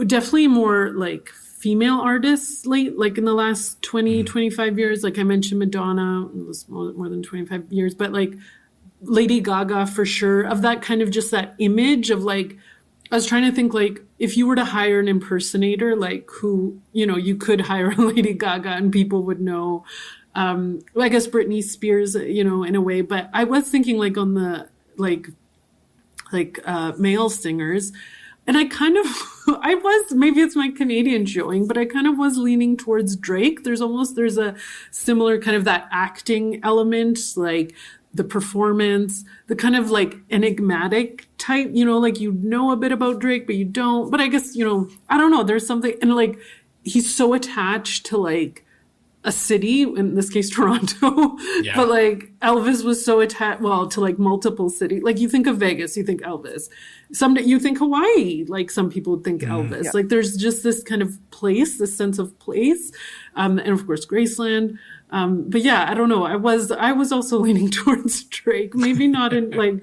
definitely more like female artists like in the last 20, 25 years. Like I mentioned Madonna, it was more than 25 years, but like Lady Gaga for sure, of that kind of just that image of like, I was trying to think, like, if you were to hire an impersonator, like who, you could hire a Lady Gaga and people would know. I guess Britney Spears, in a way. But I was thinking, like, on the, like male singers, And I kind of, maybe it's my Canadian showing, but I kind of was leaning towards Drake. There's a similar kind of that acting element, like the performance, the kind of like enigmatic type, like a bit about Drake, but you don't. But I guess, I don't know, there's something, and like he's so attached to like a city, in this case Toronto, Yeah. but like Elvis was so attached, to like multiple cities. Like you think of Vegas, you think Elvis. Someday you think Hawaii, like some people think Elvis. Yeah. Like there's just this kind of place, this sense of place, and of course Graceland. But yeah, I don't know. I was also leaning towards Drake. Maybe not in like,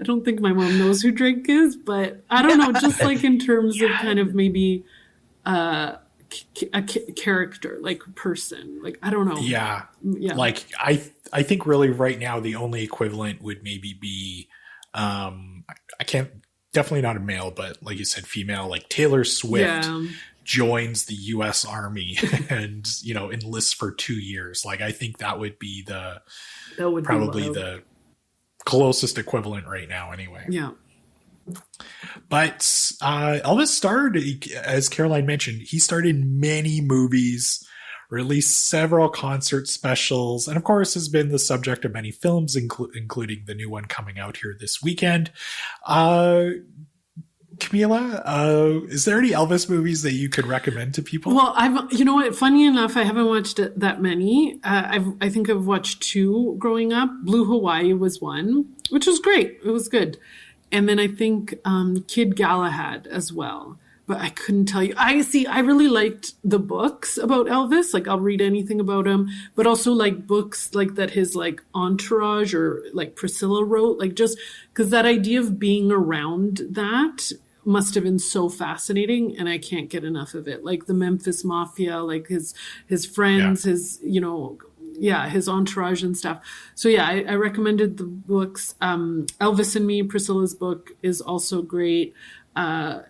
I don't think my mom knows who Drake is, but I don't know. Just like in terms of kind of maybe a character, like person, like I don't know. Yeah. Yeah. Like I think really right now the only equivalent would maybe be I can't, definitely not a male, but like you said, female, like Taylor Swift joins the US Army and, enlists for 2 years. Like I think that would be probably the closest equivalent right now anyway. Yeah. But Elvis starred, as Caroline mentioned, he starred in many movies, released several concert specials, and of course has been the subject of many films, including the new one coming out here this weekend. Camilla, is there any Elvis movies that you could recommend to people? Well, funny enough, I haven't watched that many. I think I've watched 2 growing up. Blue Hawaii was one, which was great. It was good. And then I think Kid Galahad as well. But I couldn't tell you. I really liked the books about Elvis. Like I'll read anything about him, but also like books like that his like entourage or like Priscilla wrote, like just because that idea of being around that must have been so fascinating, and I can't get enough of it. Like the Memphis Mafia, like his friends, his his entourage and stuff. So yeah, I recommended the books. Elvis and Me, Priscilla's book, is also great. I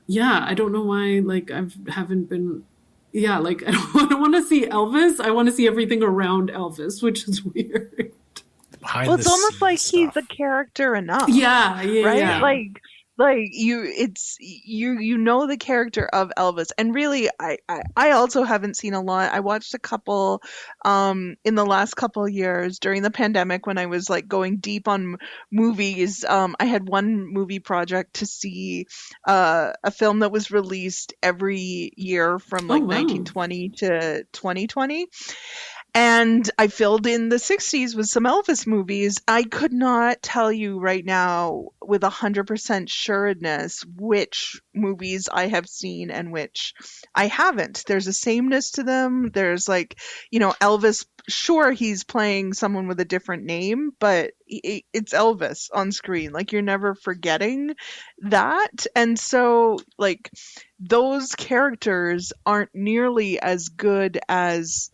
don't know why, like I haven't been, like I don't want to see Elvis. I want to see everything around Elvis, which is weird. Well, it's almost like he's a character enough. Yeah. Right? Yeah. Like you know the character of Elvis, and really I also haven't seen a lot. I watched a couple in the last couple of years during the pandemic when I was like going deep on movies. I had one movie project to see a film that was released every year from like 1920 to 2020. And I filled in the 60s with some Elvis movies. I could not tell you right now with 100% sureness which movies I have seen and which I haven't. There's a sameness to them. There's like, Elvis, sure, he's playing someone with a different name, but it's Elvis on screen. Like you're never forgetting that. And so like those characters aren't nearly as good as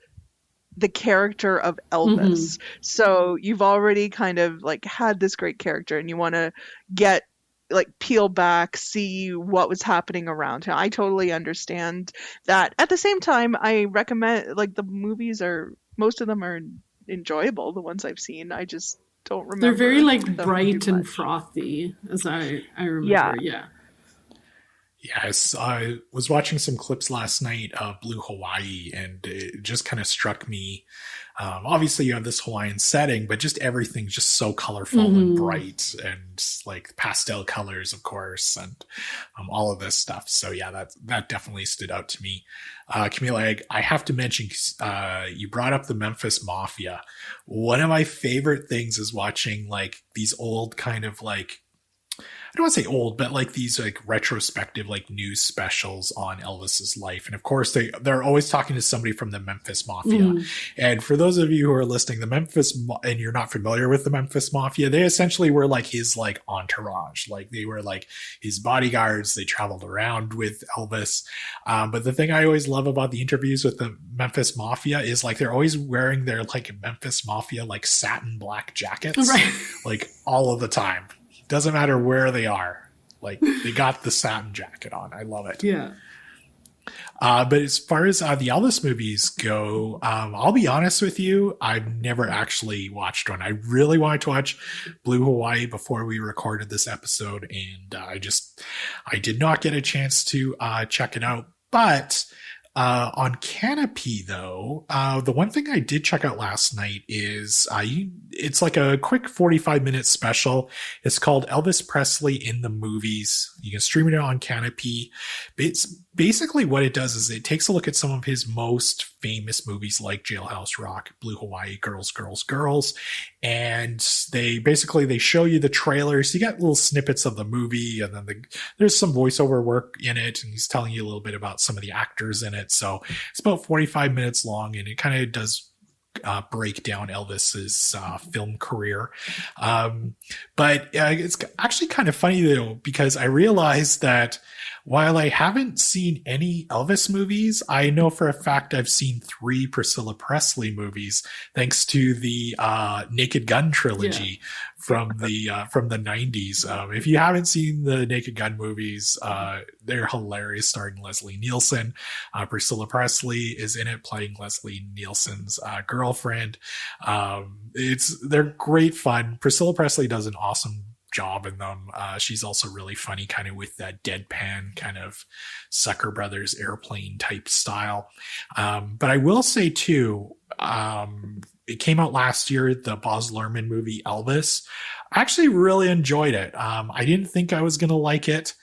the character of Elvis. Mm-hmm. So you've already kind of like had this great character and you want to get like peel back, see what was happening around him. I totally understand that. At the same time, I recommend like the movies most of them are enjoyable. The ones I've seen, I just don't remember. They're very like bright and frothy, as I remember. Yeah. Yes, I was watching some clips last night of Blue Hawaii, and it just kind of struck me. Obviously, you have this Hawaiian setting, but just everything's just so colorful and bright, and like pastel colors, of course, and all of this stuff. So yeah, that definitely stood out to me. Camilla, I have to mention, you brought up the Memphis Mafia. One of my favorite things is watching like these old kind of like, I don't want to say old, but like these like retrospective like news specials on Elvis's life. And of course they're always talking to somebody from the Memphis Mafia. And for those of you who are listening, and you're not familiar with the Memphis Mafia, they essentially were like his like entourage. Like they were like his bodyguards. They traveled around with Elvis. But the thing I always love about the interviews with the Memphis Mafia is like they're always wearing their like Memphis Mafia like satin black jackets, right? Like all of the time. Doesn't matter where they are. Like they got the satin jacket on. I love it. Yeah. But as far as the Elvis movies go, I'll be honest with you, I've never actually watched one. I really wanted to watch Blue Hawaii before we recorded this episode, and I did not get a chance to check it out. But on Canopy, though, the one thing I did check out last night is it's like a quick 45-minute special. It's called Elvis Presley in the Movies. You can stream it on Canopy. It's basically what it does is it takes a look at some of his most famous movies like Jailhouse Rock, Blue Hawaii, Girls, Girls, Girls. And they show you the trailers. You get little snippets of the movie, and then there's some voiceover work in it, and he's telling you a little bit about some of the actors in it. So it's about 45 minutes long, and it kind of does break down Elvis's film career. But it's actually kind of funny though, because I realized that while I haven't seen any Elvis movies, I know for a fact I've seen 3 Priscilla Presley movies, thanks to the Naked Gun trilogy from the 90s. If you haven't seen the Naked Gun movies, they're hilarious, starring Leslie Nielsen. Priscilla Presley is in it, playing Leslie Nielsen's girlfriend. They're great fun. Priscilla Presley does an awesome job in them. She's also really funny, kind of with that deadpan kind of Sucker Brothers Airplane type style. But I will say too, it came out last year, the Baz Luhrmann movie Elvis. I actually really enjoyed it. I didn't think I was going to like it.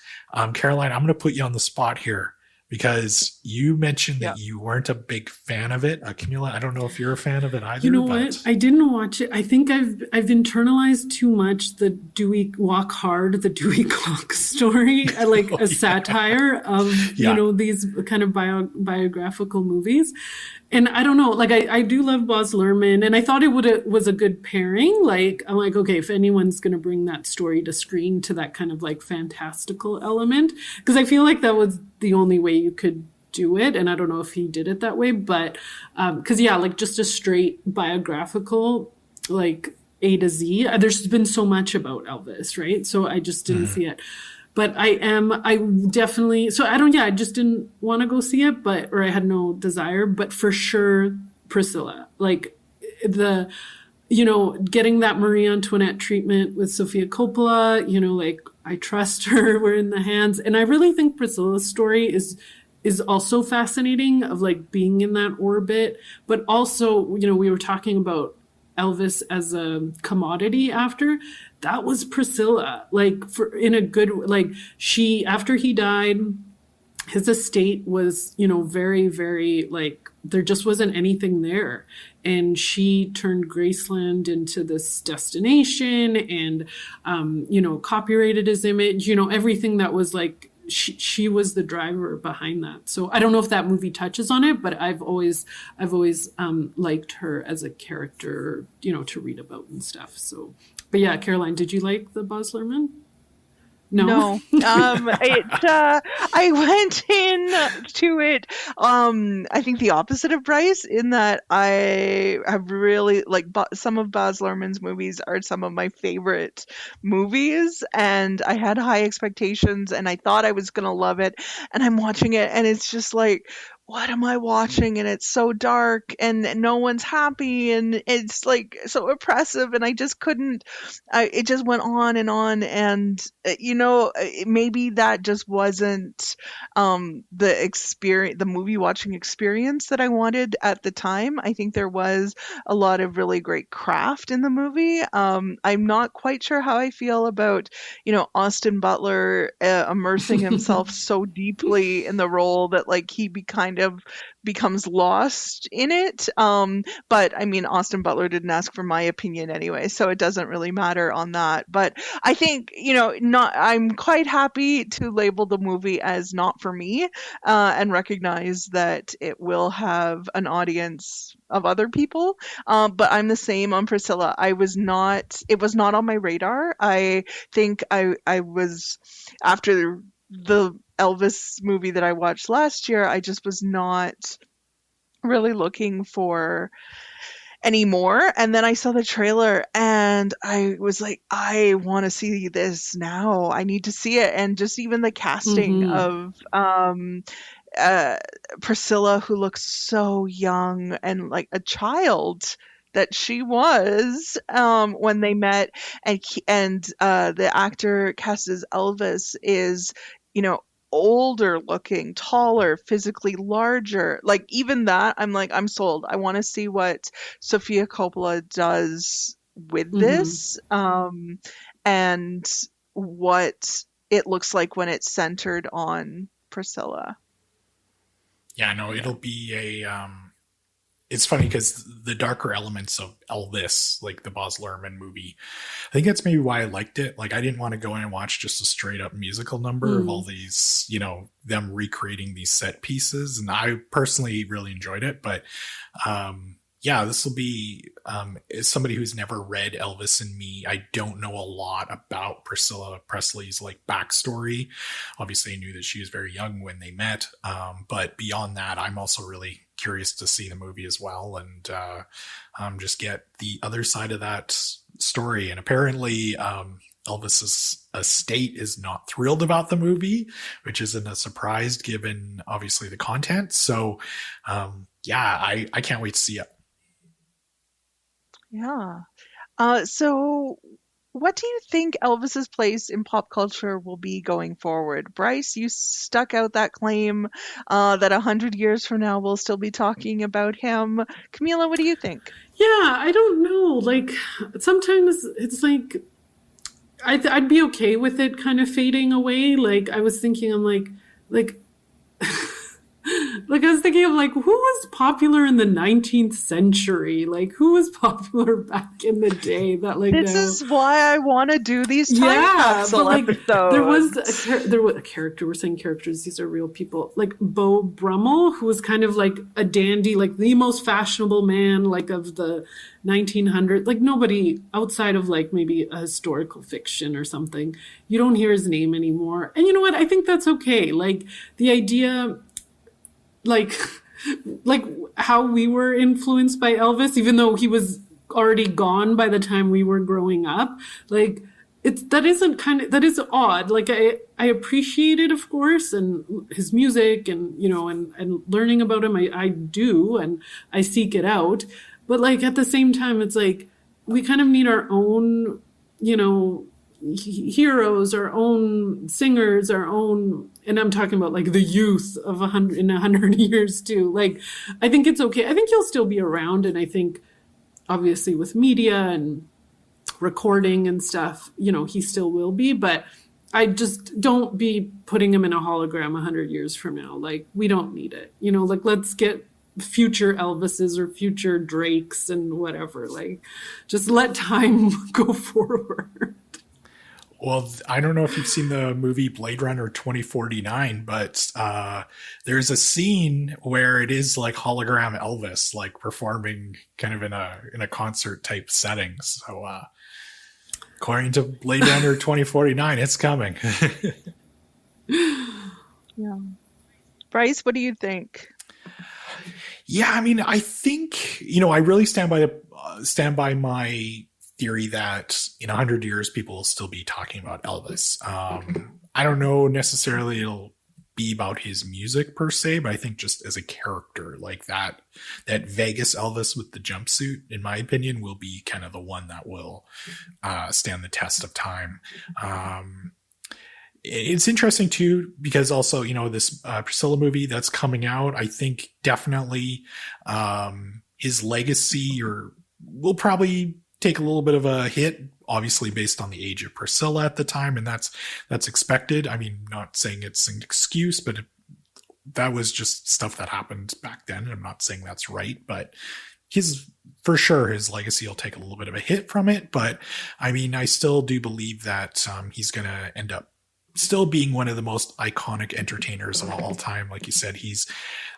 Caroline, I'm going to put you on the spot here, because you mentioned that you weren't a big fan of it. Camilla, I don't know if you're a fan of it either. You know what? I didn't watch it. I think I've internalized too much the Dewey Walk Hard, the Dewey Clock story, like a satire of, these kind of biographical movies. And I don't know, like I do love Baz Luhrmann, and I thought it was a good pairing. Like, I'm like, okay, if anyone's going to bring that story to screen, to that kind of like fantastical element, because I feel like that was the only way you could do it. And I don't know if he did it that way, but because like just a straight biographical, like A to Z, there's been so much about Elvis, right? So I just didn't see it. But I just didn't want to go see it, or I had no desire, but for sure, Priscilla, like getting that Marie Antoinette treatment with Sofia Coppola, like I trust her, we're in the hands. And I really think Priscilla's story is also fascinating, of like being in that orbit, but also, we were talking about Elvis as a commodity after. That was Priscilla, like in a good, like after he died, his estate was, very, very, like, there just wasn't anything there. And she turned Graceland into this destination and, copyrighted his image, everything that was like, she was the driver behind that. So I don't know if that movie touches on it, but I've always liked her as a character, to read about and stuff. So, but yeah, Caroline, did you like the Baz Luhrmann? No. I went into it, I think the opposite of Bryce, in that I have really, like, some of Baz Luhrmann's movies are some of my favorite movies, and I had high expectations, and I thought I was going to love it, and I'm watching it, and it's just like, what am I watching? And it's so dark and no one's happy and it's like so oppressive and I just couldn't, it just went on and maybe that just wasn't the movie watching experience that I wanted at the time. I think there was a lot of really great craft in the movie. I'm not quite sure how I feel about, Austin Butler immersing himself so deeply in the role that like he kind of becomes lost in it. But I mean, Austin Butler didn't ask for my opinion anyway, so it doesn't really matter on that. But I think, I'm quite happy to label the movie as not for me, and recognize that it will have an audience of other people. But I'm the same on Priscilla. It was not on my radar. I think I was, after the Elvis movie that I watched last year, I just was not really looking for any more. And then I saw the trailer and I was like, I want to see this now. I need to see it. And just even the casting of Priscilla, who looks so young and like a child that she was when they met, and the actor cast as Elvis is, you know, older looking, taller, physically larger. Like even that, I'm like, I'm sold. I want to see what Sofia Coppola does with this, and what it looks like when it's centered on Priscilla. Yeah, no, it'll be a it's funny because the darker elements of Elvis, like the Baz Luhrmann movie, I think that's maybe why I liked it. Like I didn't want to go in and watch just a straight up musical number of all these, you know, them recreating these set pieces. And I personally really enjoyed it, but yeah, this will be, as somebody who's never read Elvis and Me, I don't know a lot about Priscilla Presley's like backstory. Obviously I knew that she was very young when they met. But beyond that, I'm also really curious to see the movie as well, and just get the other side of that story. And apparently Elvis's estate is not thrilled about the movie, which isn't a surprise given obviously the content. So yeah, I can't wait to see it. Yeah. So what do you think Elvis's place in pop culture will be going forward? Bryce, you stuck out that claim that 100 years from now we'll still be talking about him. Camilla, what do you think? Yeah, I don't know. Like sometimes it's like I'd be okay with it kind of fading away. Like I was thinking, I'm like like I was thinking of like who was popular in the 19th century? Like who was popular back in the day that like This is why I want to do these time capsule like, episodes. there was a character, we're saying characters, these are real people, like Beau Brummel, who was kind of like a dandy, like the most fashionable man like of the 1900s. Like nobody outside of like maybe a historical fiction or something, you don't hear his name anymore. And you know what? I think that's okay. Like the idea, like how we were influenced by Elvis, even though he was already gone by the time we were growing up. Like that is odd. Like I appreciate it, of course, and his music and, you know, and learning about him. I do, and I seek it out. But like at the same time, it's like we kind of need our own, you know, heroes, our own singers, our own, and I'm talking about like the youth of 100 years too. Like, I think it's okay. I think he'll still be around. And I think obviously with media and recording and stuff, you know, he still will be, but I just don't be putting him in a hologram 100 years from now. Like we don't need it, you know, like let's get future Elvises or future Drakes and whatever, like just let time go forward. Well, I don't know if you've seen the movie Blade Runner 2049, but there's a scene where it is like hologram Elvis, like performing kind of in a concert type setting. So according to Blade Runner 2049, it's coming. Yeah. Bryce, what do you think? Yeah, I mean, I think, you know, I really stand by my theory that in 100 years people will still be talking about Elvis. I don't know necessarily it'll be about his music per se, but I think just as a character, like that Vegas Elvis with the jumpsuit, in my opinion, will be kind of the one that will stand the test of time. It's interesting too, because also, you know, this Priscilla movie that's coming out, I think definitely his legacy will probably take a little bit of a hit, obviously based on the age of Priscilla at the time, and that's expected. I mean, not saying it's an excuse, but that was just stuff that happened back then. I'm not saying that's right, but for sure his legacy will take a little bit of a hit from it. But I mean, I still do believe that he's going to end up still being one of the most iconic entertainers of all time. Like you said, he's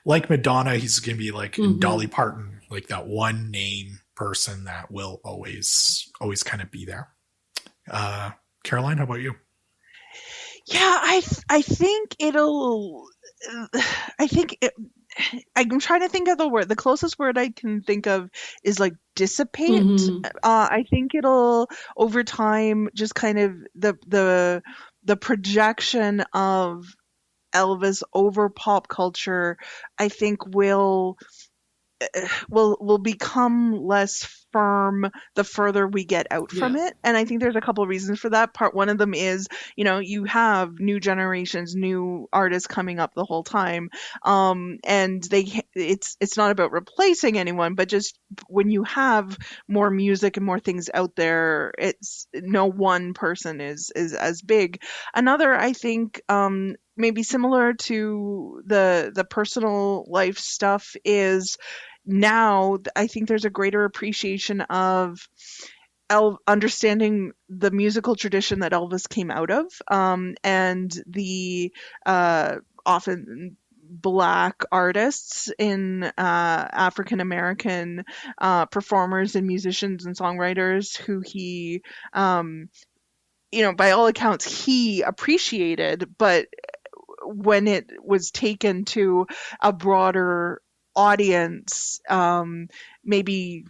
like Madonna. He's going to be like Dolly Parton, like that one name person that will always kind of be there. Caroline, how about you? Yeah, I think I'm trying to think of the word. The closest word I can think of is like dissipate. I think it'll over time just kind of the projection of Elvis over pop culture, I think will become less firm the further we get out from Yeah. it. And I think there's a couple of reasons for that. Part one of them is, you have new generations, new artists coming up the whole time. And it's not about replacing anyone, but just when you have more music and more things out there, it's no one person is as big. Another, I think, maybe similar to the personal life stuff is now I think there's a greater appreciation of understanding the musical tradition that Elvis came out of, and the often Black artists in African American performers and musicians and songwriters who he, by all accounts, he appreciated, but when it was taken to a broader audience, maybe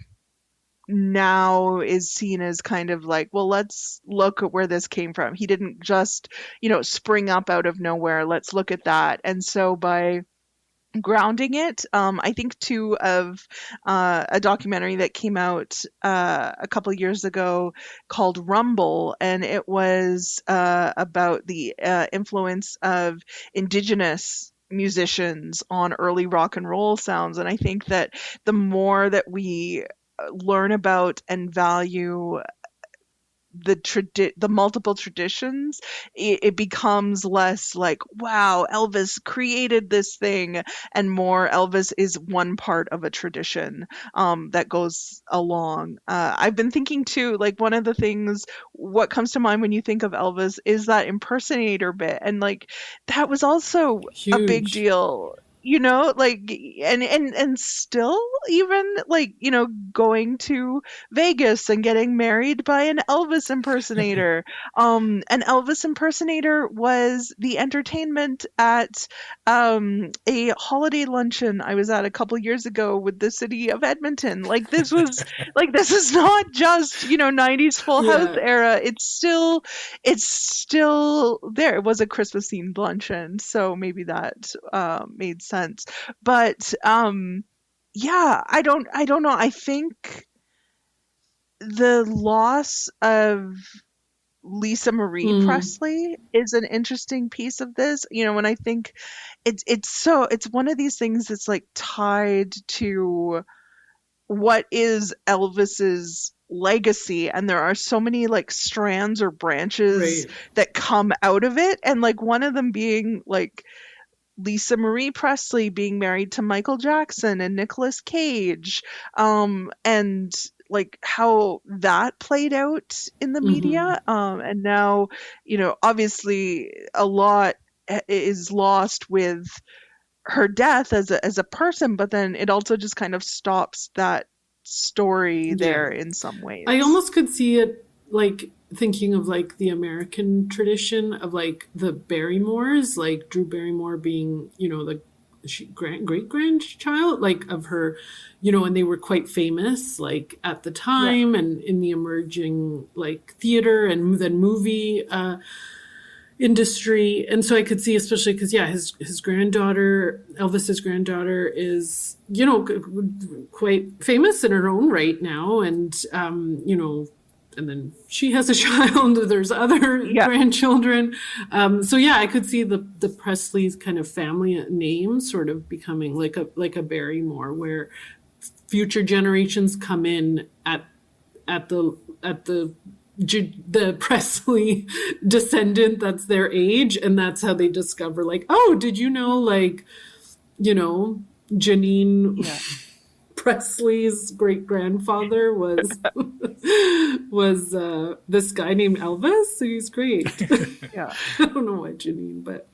now is seen as kind of like, well, let's look at where this came from. He didn't just, spring up out of nowhere. Let's look at that. And so by grounding it, I think too of a documentary that came out a couple years ago called Rumble, and it was about the influence of Indigenous musicians on early rock and roll sounds. And I think that the more that we learn about and value the multiple traditions, it becomes less like, wow, Elvis created this thing, and more Elvis is one part of a tradition that goes along. I've been thinking too, like one of the things, what comes to mind when you think of Elvis is that impersonator bit, and like that was also a big Huge. deal. Like, and still, even like, going to Vegas and getting married by an Elvis impersonator. An Elvis impersonator was the entertainment at a holiday luncheon I was at a couple years ago with the city of Edmonton. Like this was like, this is not just 90s Full House Yeah. era. It's still there. It was a Christmas themed luncheon, so maybe that made sense. But yeah, I don't know. I think the loss of Lisa Marie Mm, Presley is an interesting piece of this. When I think it's one of these things that's like tied to what is Elvis's legacy, and there are so many like strands or branches right. that come out of it, and like one of them being like Lisa Marie Presley being married to Michael Jackson and Nicolas Cage, and like how that played out in the Hmm. media, and now, obviously a lot is lost with her death as a person, but then it also just kind of stops that story Yeah. there in some I ways. almost could see it like thinking of like the American tradition of like the Barrymores, like Drew Barrymore being, the great grandchild, like of her, and they were quite famous, like at the Yeah. time and in the emerging like theater and then movie industry. And so I could see, especially because yeah, his granddaughter, Elvis's granddaughter, is quite famous in her own right now, and and then she has a child. There's other Yeah. grandchildren. So yeah, I could see the Presley's kind of family name sort of becoming like a Barrymore, where future generations come in at the Presley descendant that's their age, and that's how they discover like, oh, did you know, like, Janine Yeah. Presley's great grandfather was this guy named Elvis. He's great. Yeah. I don't know why Janine, but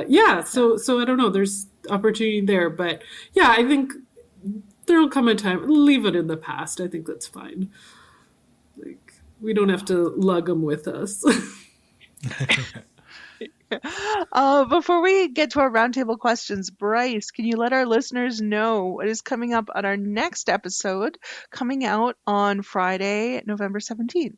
yeah. So I don't know. There's opportunity there, but yeah, I think there'll come a time. Leave it in the past. I think that's fine. Like we don't have to lug them with us. Before we get to our roundtable questions, Bryce, can you let our listeners know what is coming up on our next episode, coming out on Friday, November 17th?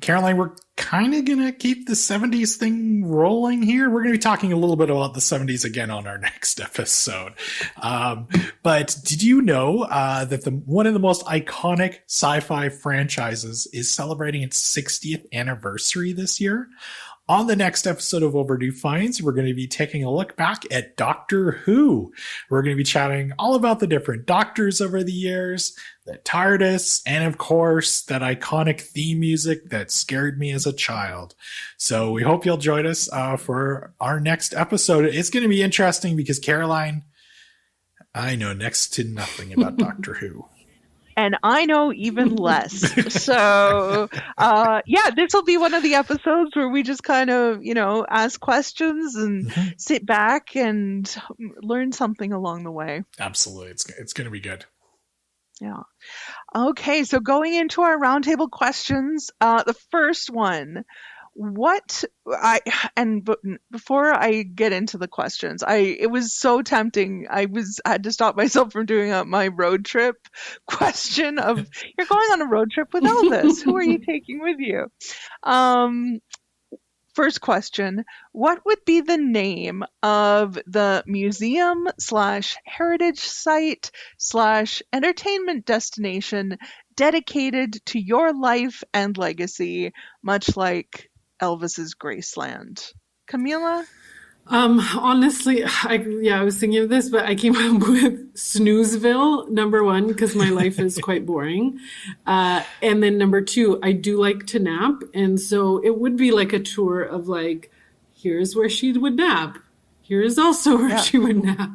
Caroline, we're kind of going to keep the 70s thing rolling here. We're going to be talking a little bit about the 70s again on our next episode. But did you know that one of the most iconic sci-fi franchises is celebrating its 60th anniversary this year? On the next episode of Overdue Finds, we're going to be taking a look back at Doctor Who. We're going to be chatting all about the different doctors over the years, the TARDIS, and of course, that iconic theme music that scared me as a child. So we hope you'll join us for our next episode. It's going to be interesting because, Caroline, I know next to nothing about Doctor Who. And I know even less. So, this will be one of the episodes where we just kind of, ask questions and sit back and learn something along the way. Absolutely. It's going to be good. Yeah. Okay. So going into our roundtable questions, the first one, before I get into the questions, it was so tempting. I had to stop myself from doing my road trip question of, you're going on a road trip with Elvis. Who are you taking with you? First question, what would be the name of the museum / heritage site / entertainment destination dedicated to your life and legacy, much like Elvis's Graceland? Camilla? Honestly, I was thinking of this, but I came up with Snoozeville, number one, because my life is quite boring. And then number two, I do like to nap. And so it would be like a tour of like, here's where she would nap. Here's also where she would nap.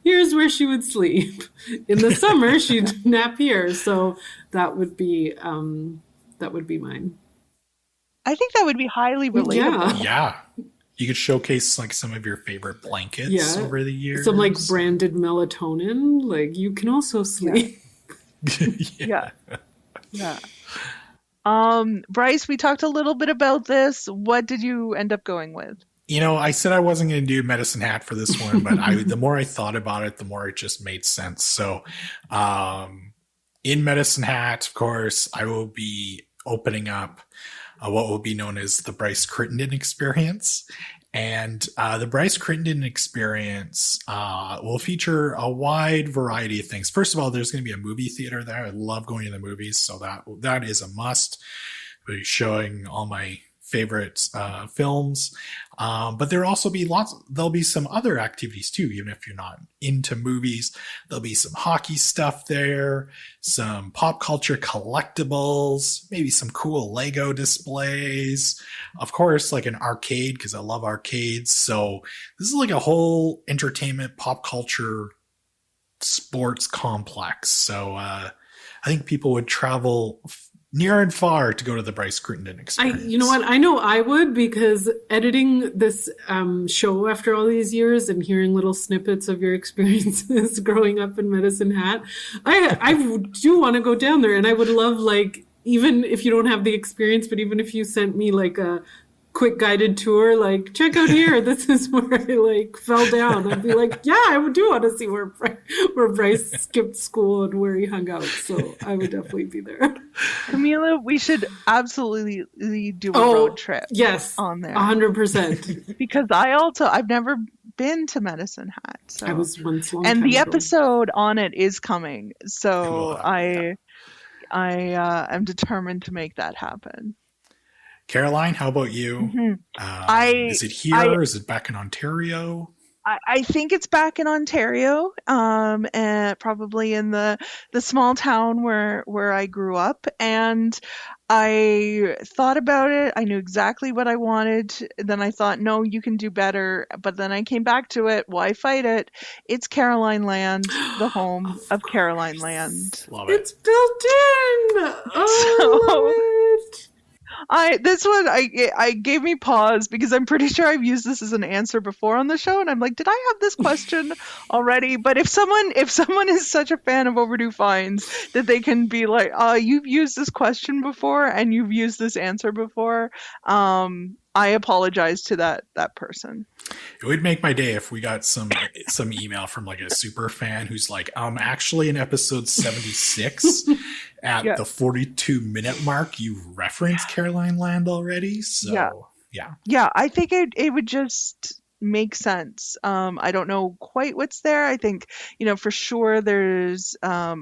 Here's where she would sleep. In the summer, she'd nap here. So that would be mine. I think that would be highly relatable. Yeah. You could showcase like some of your favorite blankets over the years. Some like branded melatonin. Like you can also sleep. Yeah. Bryce, we talked a little bit about this. What did you end up going with? I said I wasn't going to do Medicine Hat for this one, but the more I thought about it, the more it just made sense. So, in Medicine Hat, of course, I will be opening up what will be known as the Bryce Crittenden Experience. And the Bryce Crittenden Experience will feature a wide variety of things. First of all, there's going to be a movie theater there. I love going to the movies, so that is a must. We'll be showing all my favorite films. But there'll be some other activities too, even if you're not into movies. There'll be some hockey stuff there, some pop culture collectibles, maybe some cool Lego displays. Of course, like an arcade, because I love arcades. So this is like a whole entertainment, pop culture, sports complex. So I think people would travel near and far to go to the Bryce Crittenden Experience. You know what? I know I would, because editing this show after all these years and hearing little snippets of your experiences growing up in Medicine Hat, I do want to go down there. And I would love, like, even if you don't have the experience, but even if you sent me like a quick guided tour, like, check out here, this is where I like fell down. I'd be like, yeah, I do want to see where Bryce skipped school and where he hung out. So I would definitely be there. Camilla, we should absolutely do a road trip. Yes, on there, 100%. Because I've never been to Medicine Hat. So. I was once long and time the ago. episode on it is coming. So Cool. I am determined to make that happen. Caroline, how about you? Mm-hmm. Is it here or is it back in Ontario? I think it's back in Ontario, and probably in the small town where I grew up. And I thought about it. I knew exactly what I wanted. Then I thought, no, you can do better. But then I came back to it. Why fight it? It's Caroline Land, the home of Caroline Land. Love it. It's built in. Oh, I love it. This one I gave me pause because I'm pretty sure I've used this as an answer before on the show, and I'm like, did I have this question already? But if someone is such a fan of Overdue Finds that they can be like, you've used this question before and you've used this answer before, I apologize to that person. It would make my day if we got some email from like a super fan who's like, actually in episode 76 at the 42-minute mark, you referenced Caroline Land already. So yeah, I think it would just make sense. I don't know quite what's there. I think, for sure there's a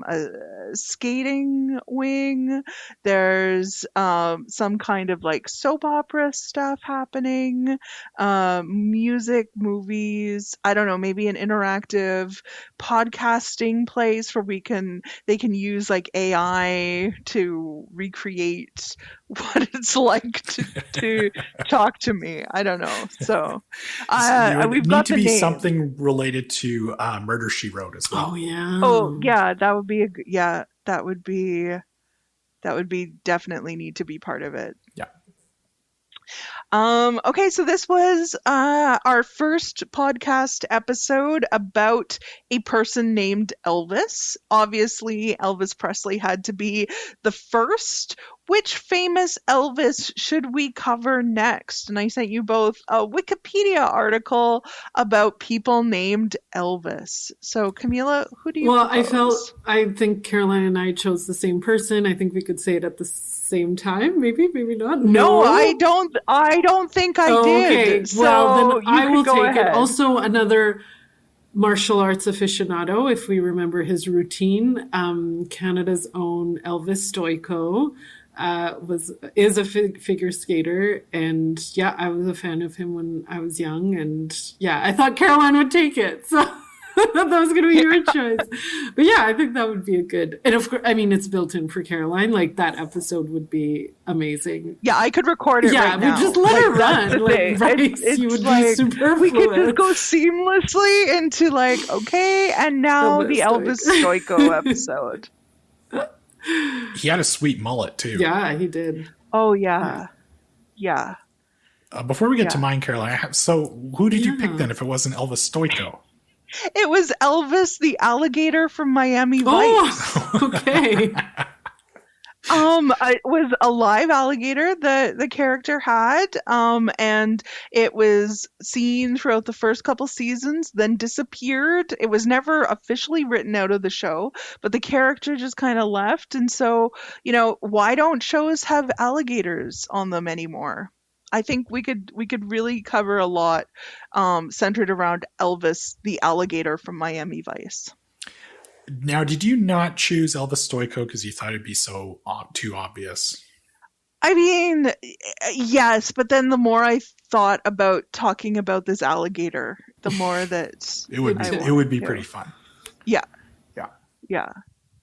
skating wing. There's some kind of like soap opera stuff happening, music, movies. I don't know, maybe an interactive podcasting place where they can use like AI to recreate what it's like to talk to me. I don't know. So we've got to the be name. something related to Murder, She Wrote as well. Oh yeah. Oh yeah, that would be that would be definitely need to be part of it. Yeah. Okay, so this was our first podcast episode about a person named Elvis. Obviously, Elvis Presley had to be the first. Which famous Elvis should we cover next? And I sent you both a Wikipedia article about people named Elvis. So, Camilla, who do you propose? I think Caroline and I chose the same person. I think we could say it at the same time. Maybe not. No, I don't think I did. Okay, So well, then I will go take ahead. it. Also, another martial arts aficionado, if we remember his routine, Canada's own Elvis Stoico. Is a figure skater, and I was a fan of him when I was young, and I thought Caroline would take it, so that was going to be your choice. But I think that would be a good, and of course, I mean, it's built in for Caroline. Like that episode would be amazing. Yeah, I could record it right now. We just let her run. Like Bryce, you would be super we could just go seamlessly into okay, and now the Elvis Stoico episode. He had a sweet mullet too. Yeah, he did. Oh yeah. Before we get to mine, Caroline, so who did you pick then if it wasn't Elvis Stoico? It was Elvis the alligator from Miami Vice. Okay. It was a live alligator that the character had, and it was seen throughout the first couple seasons, then disappeared. It was never officially written out of the show, but the character just kind of left. And so, why don't shows have alligators on them anymore? I think we could really cover a lot centered around Elvis the alligator from Miami Vice. Now, did you not choose Elvis Stoico because you thought it'd be so too obvious? I mean, yes, but then the more I thought about talking about this alligator, the more that it would be pretty fun. Yeah.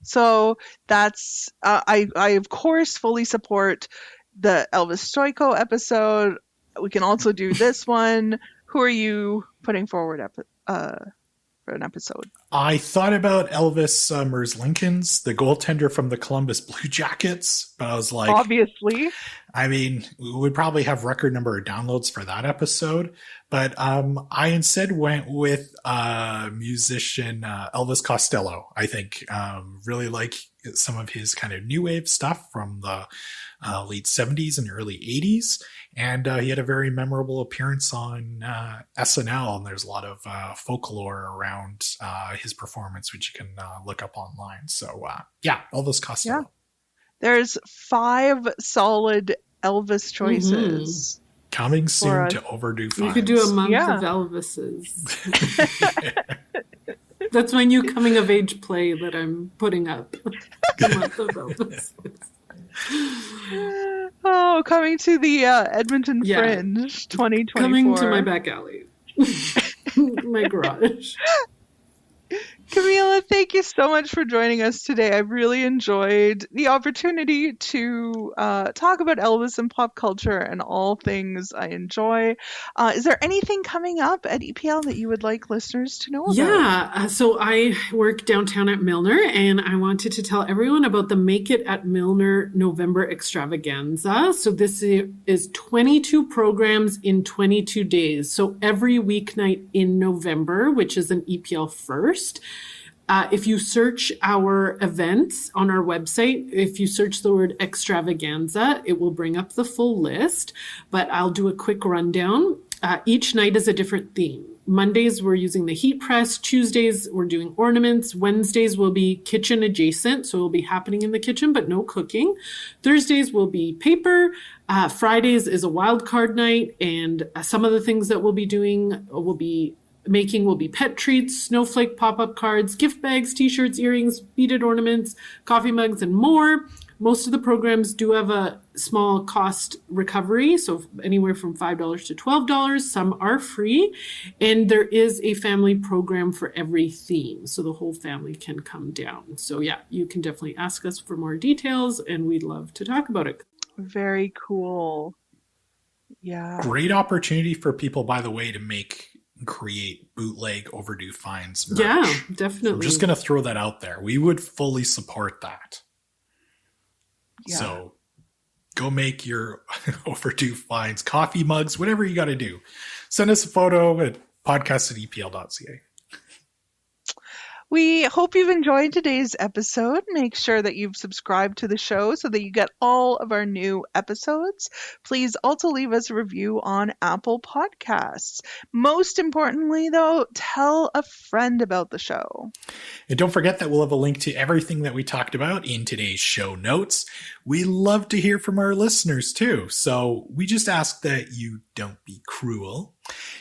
So that's I of course fully support the Elvis Stoico episode. We can also do this one. Who are you putting forward for an episode? I thought about Elvis Lincoln's, the goaltender from the Columbus Blue Jackets, but I was like, obviously, I mean, we would probably have record number of downloads for that episode, but I instead went with musician Elvis Costello. I think really like some of his kind of new wave stuff from the late 70s and early 80s. And he had a very memorable appearance on SNL, and there's a lot of folklore around his performance, which you can look up online. So, Elvis Costello. Yeah. There's 5 solid Elvis choices. Coming soon to Overdue Finds. You could do a month of Elvises. That's my new coming of age play that I'm putting up. A month of Elvises. Oh, coming to the Edmonton Fringe 2024. Coming to my back alley. My garage. Camilla, thank you so much for joining us today. I really enjoyed the opportunity to talk about Elvis and pop culture and all things I enjoy. Is there anything coming up at EPL that you would like listeners to know about? Yeah, so I work downtown at Milner, and I wanted to tell everyone about the Make It at Milner November extravaganza. So this is 22 programs in 22 days. So every weeknight in November, which is an EPL first, If you search our events on our website, if you search the word extravaganza, it will bring up the full list, but I'll do a quick rundown. Each night is a different theme. Mondays, we're using the heat press. Tuesdays, we're doing ornaments. Wednesdays will be kitchen adjacent, so it will be happening in the kitchen, but no cooking. Thursdays will be paper. Fridays is a wild card night, and some of the things that we'll be doing will be pet treats, snowflake pop-up cards, gift bags, t-shirts, earrings, beaded ornaments, coffee mugs, and more. Most of the programs do have a small cost recovery, so anywhere from $5 to $12. Some are free, and there is a family program for every theme, so the whole family can come down. So yeah, you can definitely ask us for more details, and we'd love to talk about it. Very cool. Yeah. Great opportunity for people, by the way, to create bootleg Overdue Finds merch. Yeah, definitely. So I'm just going to throw that out there. We would fully support that. Yeah. So go make your Overdue Finds coffee mugs, whatever you got to do. Send us a photo at podcast@epl.ca. We hope you've enjoyed today's episode. Make sure that you've subscribed to the show so that you get all of our new episodes. Please also leave us a review on Apple Podcasts. Most importantly, though, tell a friend about the show. And don't forget that we'll have a link to everything that we talked about in today's show notes. We love to hear from our listeners too. So we just ask that you don't be cruel.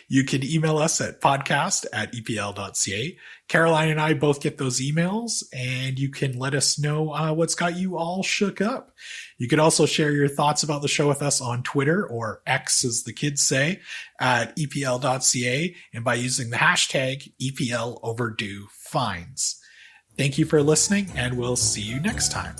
You can email us at podcast@epl.ca. Caroline and I both get those emails, and you can let us know what's got you all shook up. You can also share your thoughts about the show with us on Twitter, or X as the kids say, at epl.ca, and by using the hashtag EPL Overdue Finds. Thank you for listening, and we'll see you next time.